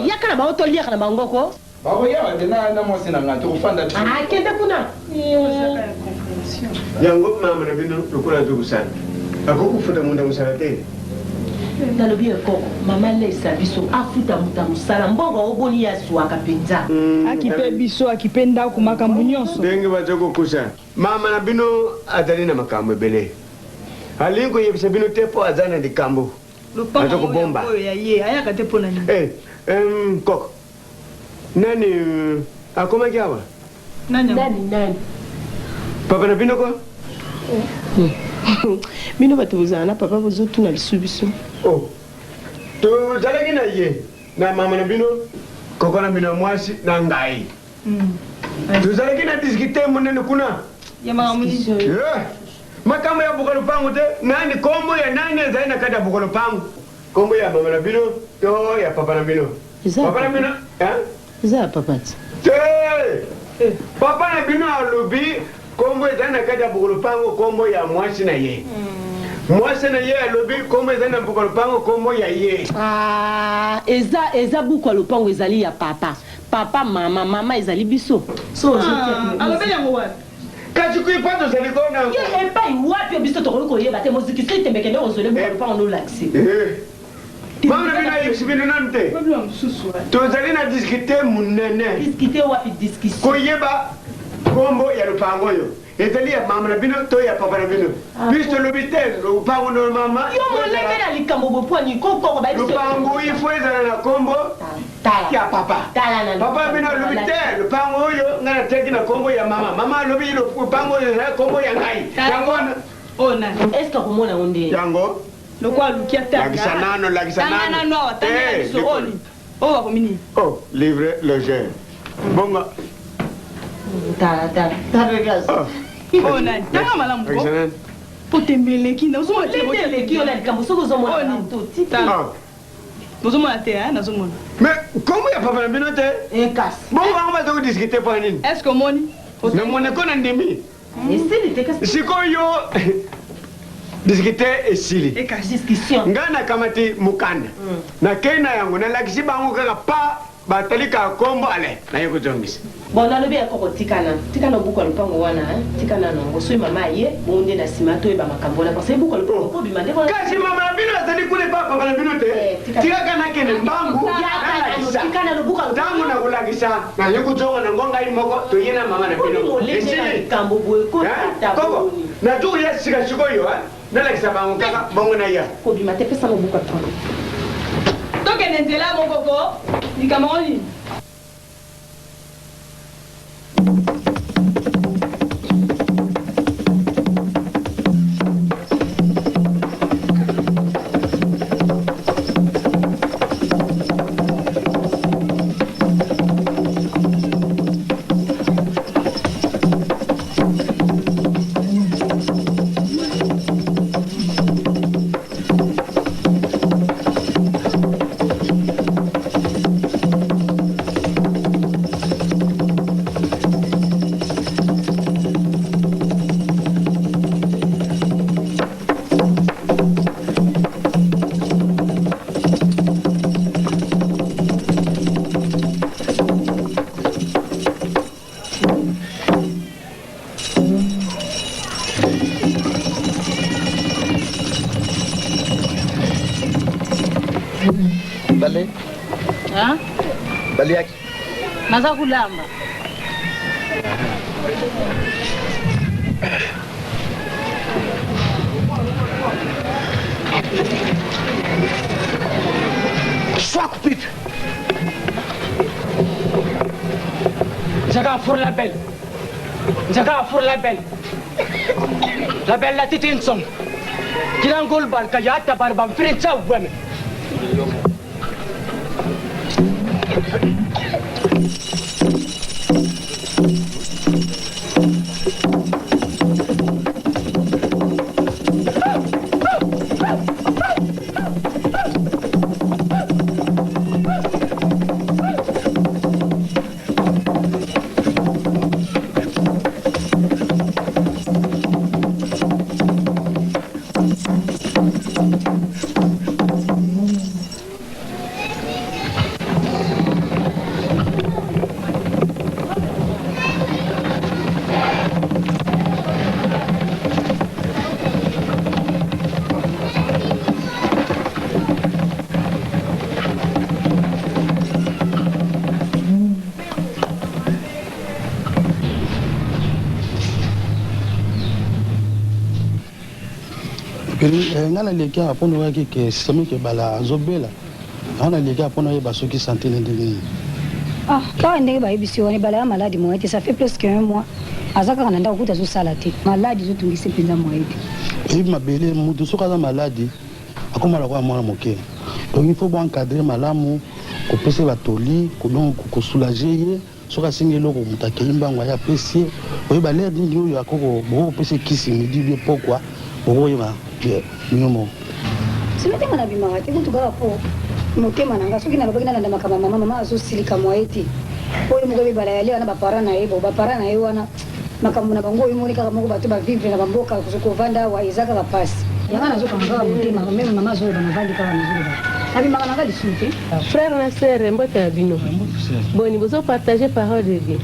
yaka na bango toliaka na bango ko bakoyawa te na mwasi na nga tokofanda kende kuna yango mama na bino lokola tokusala akokufuta munda musala te nalobi ekoko mama lesa biso afuta muta mosala mbongo oboni ya swaka mpenza akipe biso akipe ndako makambo nyonso ndenge baza kokusa mama na bino azali na makambo ebele alingi koyebisa bino te mpo aza na likambo aza kobomba ayaka te mpo na nini koko nani akomaki awa nani papa na bino ko bino bato bozala na papa bozotuna biso tozalaki na ye na mama na bino koko na bino mwasi na ngai tozalaki na diskite monene kuna makambo ya buka lupango te nani kombo ya nani ezali na kati ya buka lupango kombo ya mama na bino to ya papa na bino papa na bino eza ya papa ti papa na bino alobi kombo ezana kata bukulupango kombo ya mwasi na ye mwasi na ye alobi kombo ezana bukulupango kombo ya ye eza bukulupango ezali ya papa mama ezali biso alobeli yango wapi kasi kuipato zali kona ye epai wapi biso tokoki koyeba te mozikisi tembekende ozole bukulupango nolakisi Mama bina yexibino nante. Tozali na discuter munene. Discuter wapi discussion. Koyeba kombo ya lupango yo. Etali ya mama bino to ya papa bino. Biso lobitel lupango no mama. Yo molenge na likambo bopwani koko ba biso. Lupango ifo ezala na kombo ya papa. Papa bino lobitel lupango yo ngana teki na kombo ya mama. Mama lobi lupango ya kombo ya ngai. Yango ona. Est-ce que komona onde? Yango lokwa lukia tanga lagisanano no tanga so oli wa komini livre le jeu bonga ta regas ona tanga malamu ko potembele kinda uzoma tembele kiona likambo soko uzoma to tita uzoma te na uzoma mais comment ya papa bino te ekas bonga on va donc discuter pour nini est-ce que moni na mona kona ndimi esili te kas siko yo discuter esili discussion ngana kamati mukanda na kena yangu na lakisi bangu kaka pa batalika kombo ale na yeko jongisi bona lobi akoko tikana buko lupango wana tikana nongo so mama ye bonde na simato e ba makambo na parce que buko lupango ko bimande ko kasi mama bino azali kule papa bana bino te tika kana kene mbangu tikana lo buko tangu na kulakisa na yeko jonga na ngonga ili moko to yena mama na bino esili kambo boy ko koko na tu ya sika sikoyo nala kisabango kaka bongo na ya ko bimate pesa mo buko tro to kene ndela mo koko nikamoni bali yake naza kulamba Choque pipe. Jaga pour la belle. Jaga pour la belle. La belle la titinson. Kirangol bar kayata bar bam prinsa weme. ngana leki apo no yaki ke semi ke bala azobela ngana leki apo no yeba soki santé ndenge ta ndenge ba yebisi woni bala malade mo ete ça fait presque un mois azaka kana nda okuta zo sala te malade zo tungisi penza mo ete et mabele mutu soka za malade akoma la kwa mwana moke donc il faut bien encadrer malamu ko pese batoli ko donc ko soulager ye soka singelo ko mutakeli mbango ya apprécier oyeba l'air ndi yo akoko bo pese kisi midi bien pourquoi oyeba Miomo. C'est maintenant qu'on a vu ma tête, tout gars pour monter ma nanga. Ceux qui n'avaient pas dans ma maman, maman a aussi les camoïti. Pour les mourir balayer, on a pas parlé naïe, on a parlé naïe, on a. makambo na bango imoni kaka moko bato bavivre na bamboka kovanda awa eza kaka pasi yanga nazokanga motema meme mama zoyo banavandi kaka mizuri ba abimaka nanga lisusu te. Frère na sœur mbote ya bino boni bozopartage parole de Dieu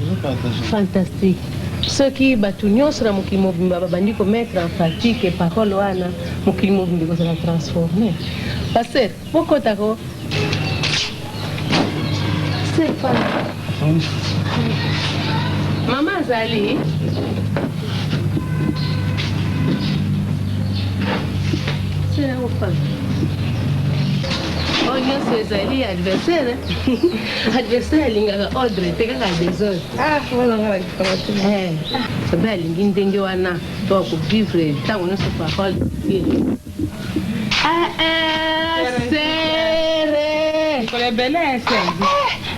fantastique soki bato nyonso na mokili mobimba babandi komettre en pratique parole wana mokili mobimba ekozala transforme. Paster bokotako Mama azali c'est la femme. Oh nyonso ezali adversaire adversaire alingaka ordre te kaka desordre. Sabe alingi ndenge wana to kovivre ntango nyonso parole sere kolebele sere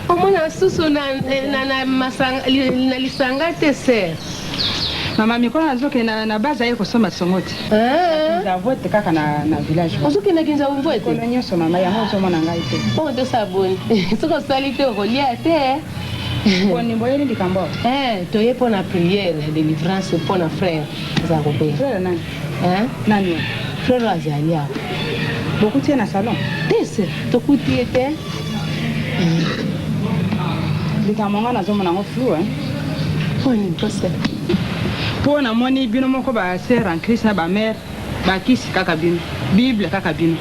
omona susu na lisanga te sere mama mikolo nazokende na base aye kosomba songo te vote kaka na village ozokendaki nzambo vote kolo nyonso mama yango ozomona ngai te o tosaboni soki osali te okolia te boni boyeli likambo toye mpona priere délivrance mpona frère aza kobe nani frère azali awa bokuti ye na salon te se tokuti ye te likambo nga nazomona yango flou poni pose mpo namoni bino moko basere en christ na bamare bakisi kaka bino bible kaka bino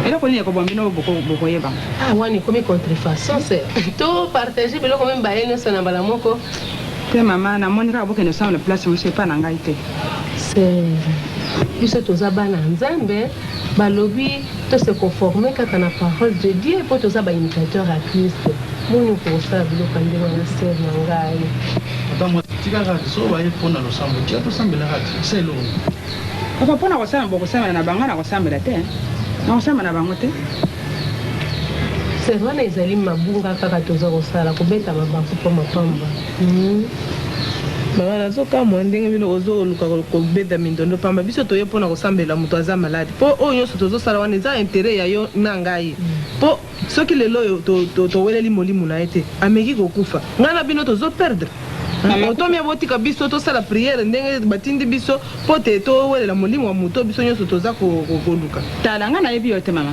eloko nini ekobwa bino bokoyeba wani komi contrefaçon se to partage biloko meme baye nyonso na mbala moko te mama namoni kaka bokende osambela place moso epa na ngai te se biso toza bana nzambe balobi tose conforme kaka na parole de Dieu mpo toza baimitateur ya Christ moni okosala biloko ndenge wana ser na ngai tika kati so baye mpona losambo tika tosambela kati selo papa mpona kosambela bokosambela na bango na kosambela te nakosambela na bango te ser wana ezali mabunga kaka toza kosala kobeta mabaku mpo mapamba mama nazokamwa ndenge bino ozoluka kobeta mindondo pamba biso toye mpona kosambela moto aza maladi mpo oyo nyonso tozosala wana eza intere ya yo na ngai mpo soki lelo oyo toweleli molimo na ye te ameki kokufa ngai na bino tozoperdre otomi abotika biso tosala priere ndenge batindi biso mpo te towelela molimo wa moto biso nyonso toza koluka tala ngai nayebi yo te mama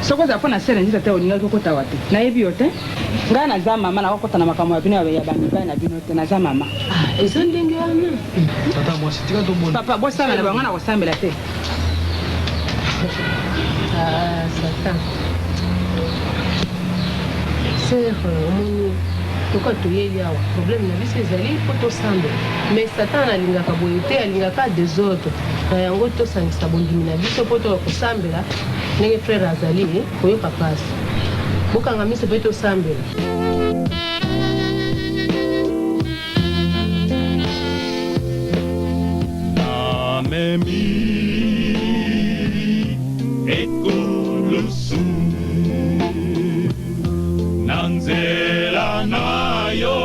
soki ozala mpona sere nzita te olingaki kokotawa te nayebi yo te ngai naza mama nakokota na makambo ya bino ya bamibali na bino te naza mama eza ndenge wana tata mwasi tika tobona papa bosala na bango na kosambela te satan ser omoni toka toyeli awa problème na biso ezali mpo tosambela mais satan alingaka boye te alingaka desordre na yango tosangisa bondimi na biso mpo toka kosambela ndenge frère azali koyoka pasi bokanga miso mpe tosambela Memi ekulusu nanzela nayo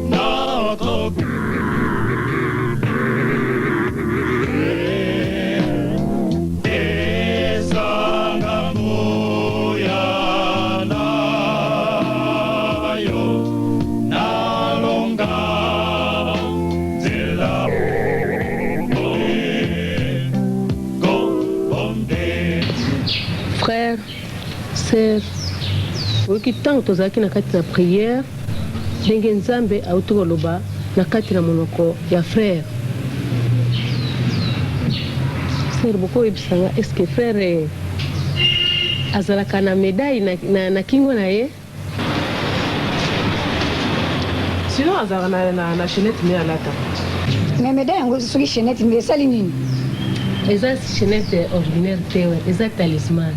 nako esanga moya nayo nalonga nzela frère sœur oyoki ntango tozalaki na kati na priere ndenge nzambe auti koloba na kati na monoko ya frère sœur bokoyebisanga estce frère azalaka na médaille na kingo na ye sinon azalaka na chenete me alata me médaille yango soki chenete me esali nini eza chenete ordinaire te eza talisman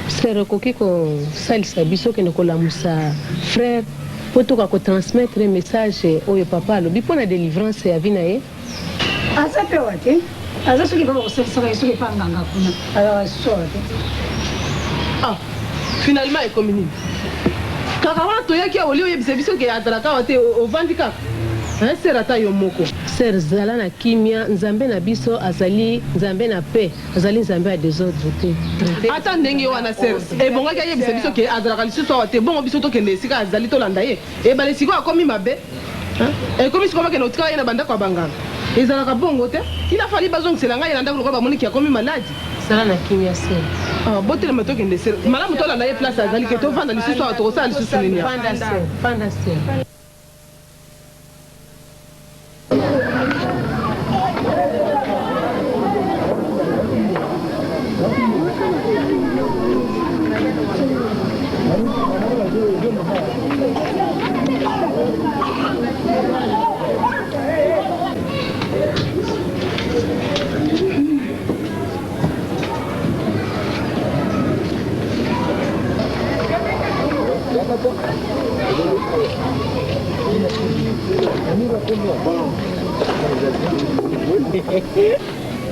sere okoki kosalisa biso kende kolamusa frère mpo toka kotransmettre message oyo papa alobi mpo na délivrance ya vi na ye aza mpe wa te aza soki papa kosalisaka ye soki epa nganga kuna azaka lisusu awa te finalement ekomi nini kaka wana toyaki aoli oyebisa biso ke azalaka awa te ovandi kaka ser ata yo moko ser zala na kimia nzambe na biso azali nzambe na paix azali nzambe ya désordre te ata ndenge wana ser ebongaki ayebisa biso ke azalaka lisusu awa te bongo biso tokende esika azali tolanda ye ebale sikoyo akomi mabe ekomi sikoyo bakende otika ye na bandako ya banganga ezalaka bongo te ila fali bazongisela ngai na ndako lokola bamoniki akomi maladi sala na kimia ser botelema tokende ser malamu tolanda ye place azali ke tovanda lisusu awa tokosala lisusu nini panda ser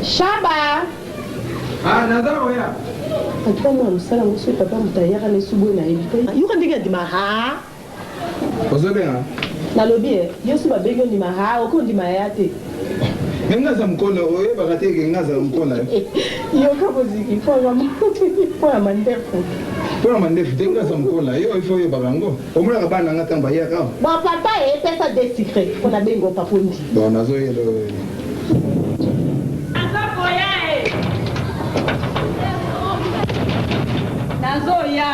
Shaba. Nazaro ya. Atuka mwana sala muso papa mutayaka na subu na ebika. Yuka ndinga ndima ha. Ozobenga. Nalobi yesu babego ndima ha oko ndima yate. Ngaza mkono oye bakateke ngaza mkono. Yoka boziki kwa mandefu. Kwa mandefu tengaza mkono yo ifo yo babango. Omula kabana ngata mbaya ka. Ba papa e pesa des secrets. Ona bengo papundi. Bon nazo yelo. Nazoya.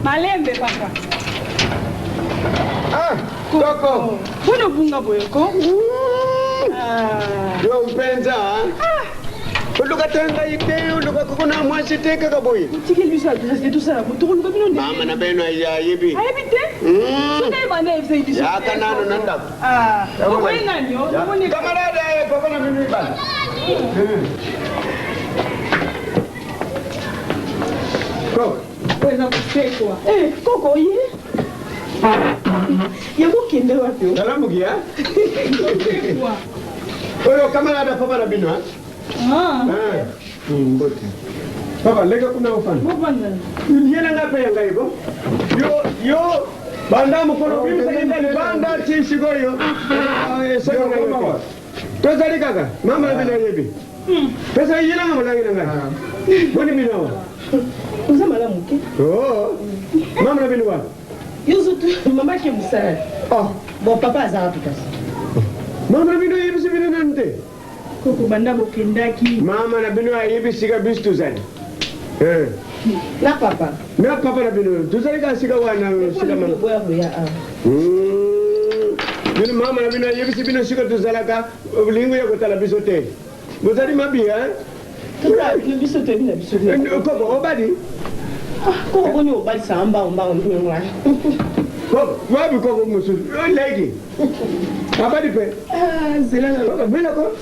Malembe papa. Koko. Kuna bunga boyoko. Yo mpenza. Uluka tanga ite uluka kokona mwasi teka kaboy. Tiki bisa tout ça. Mutulu babino ndi. Mama na beno ya yebi. Ayebite? Sona imane efse ndi. Ya kanano nanda. Ko wenganyo. Kamarada kokona mimi bana. Koko. Wena kusekwa. Koko ye. Yako kende wapi? Salamu kia. Oyo kamarada papa na bino. Mbote. Papa lega kuna ufanya. Mopanda. Yena ngape yanga hivyo? Yo banda mkono bibi sasa banda chishi goyo. Sasa kama. Tozali kaka. Mama na bino yebi. Pesa yena ngamalanga nganga. Boni bino. Uza malamu ke? Oh. Mama na bino wa. Yuzu tu mama ke musara. Oh, bon papa azara tukasi. Mama na bino yebi sibino nante. Koko banda bokendaki. Mama na bino yebi siga bistu zani. Na papa. Na papa na bino. Tuzali ka siga wana siga mama. Bino mama na bino yebi sibino siga tuzalaka lingu ya kotala bisote. Bozali mabia Kaka biso te bina biso. Koko obadi. Koko boni obadi samba omba nduwe mwana. Koko wabi koko musu. Lady. Abadi pe. Zela na koko bila ko.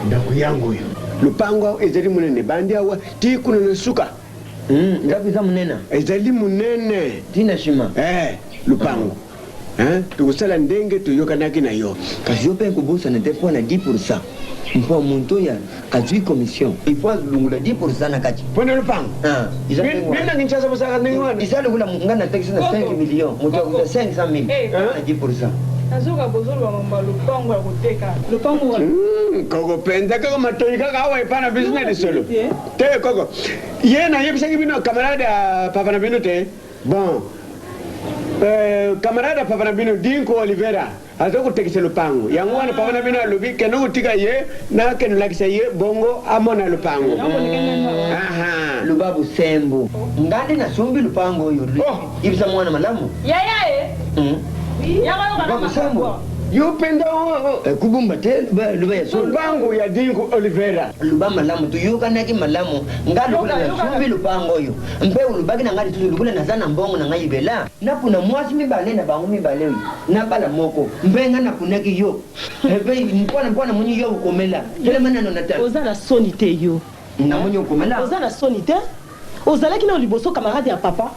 Ndaku yangu yo. Lupango ezali munene bandi awa ti kuno nesuka. Ngapi za munena? Ezali munene. Tina shima. Lupango. Tukusala ndenge tuyokanaki na yo. Kasi yo pe kubusa na tepo na 10%. Mpo muntu ya kazui commission. Ifo lungula 10% na kati. Pone lupango. Nina kinchasa busaka ndenge wani. Isali kula ngana taxi na 5 million. Mutu akuta 500,000 na 10%. Nazoka bozolo wa mamba lupango ya kuteka. Lupango wa. Koko penda kaka matoi kaka awa ipana business solo. Te koko. Yena yebisa kibino camarade papa na bino te. Bon. Camarade papa na bino Dinko Oliveira. Azoko tekise lupango. Yangu wana papa na bino alobi kenu utika ye na kenu lakisa ye bongo amona lupango. Aha. Lubabu sembo. Ngande na sumbi lupango yuri. Ibisa mwana malamu. Yaya Lubabu sembo. Yupenda kubumba te luba ya solo. Lupango ya Dinko Oliveira. Luba malamu tuyuka naki malamu. Ngalo kula ya sumbi lupango yo. Mpe ulubaki na ngadi tuzu lukula na zana mbongo na ngayi bela. Napuna mwasi mibale na bangu mibale yo. Napala moko. Mpe nga napunaki yo. Mpe mpona mwenye yo ukomela. Kele mana nonata. Ozala soni te yo. Na mwenye ukomela. Ozala soni te. Ozala kina oliboso camarade ya papa.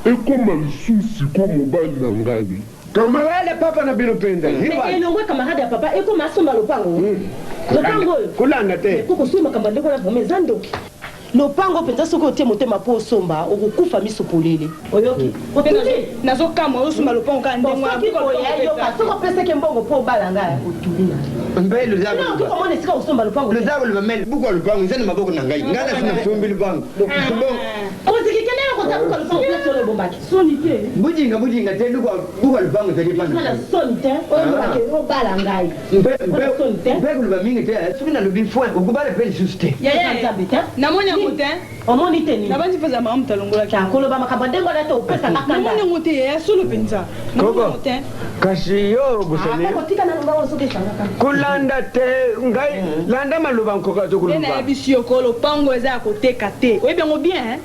ekoma lisusi ko mobali na ngai kamarade papa na bino penda elongwe kamarade ya papa ekoma asomba lopango lopango oyo kolanda te kokosomba kamba ndeko na vraimen eza ndoki lopango mpenza soki otie motema mpo osomba okokufa miso polele oyoki nazokamwa osomba lopango kaka ndengsoki opeseke mbongo mpo obala ngai otuli nakomona esika osomba lopango buka lupango eza na maboko na ngai ngai nafuna sombi lupango ozikikenela kotabuka lopango place oyo ebombaki soni te bujinga te buka lupango ezali pana soni te oyo ebomaki obala ngai mpe koloba mingi te soki nalobi foin okobala mpe lisusu te nzambe te namoni yango te omoni te nini nabandi mpoza mama mutalongolaki koloba makambo ndenge wana te opesaka namoni yango te ya solo mpenza namoni yango te kasi yo bosani kotika na lunga ozokesangaka kolanda te ngai landa maloba nkoka tokoloba nayebisi yo ko lopango eza ya koteka te oyebi yango bien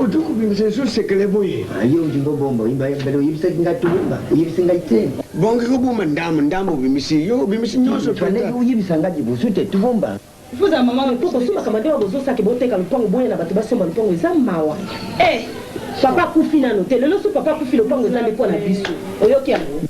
otokobimisa esu sekele boye yo ujingo bomba mbele uyibisa ngatulumba uyibisa ngaite bonke kobuma ndambo obimisi yo obimisi nyonso uyibisa ngati busute tubomba fuza mama pokosomba kamba nde babozosaki boteka lopango boye na bato basomba lopango eza mawa papa akufi nano te lelo so papa akufi lopango eza nde mpo na biso oyoki yango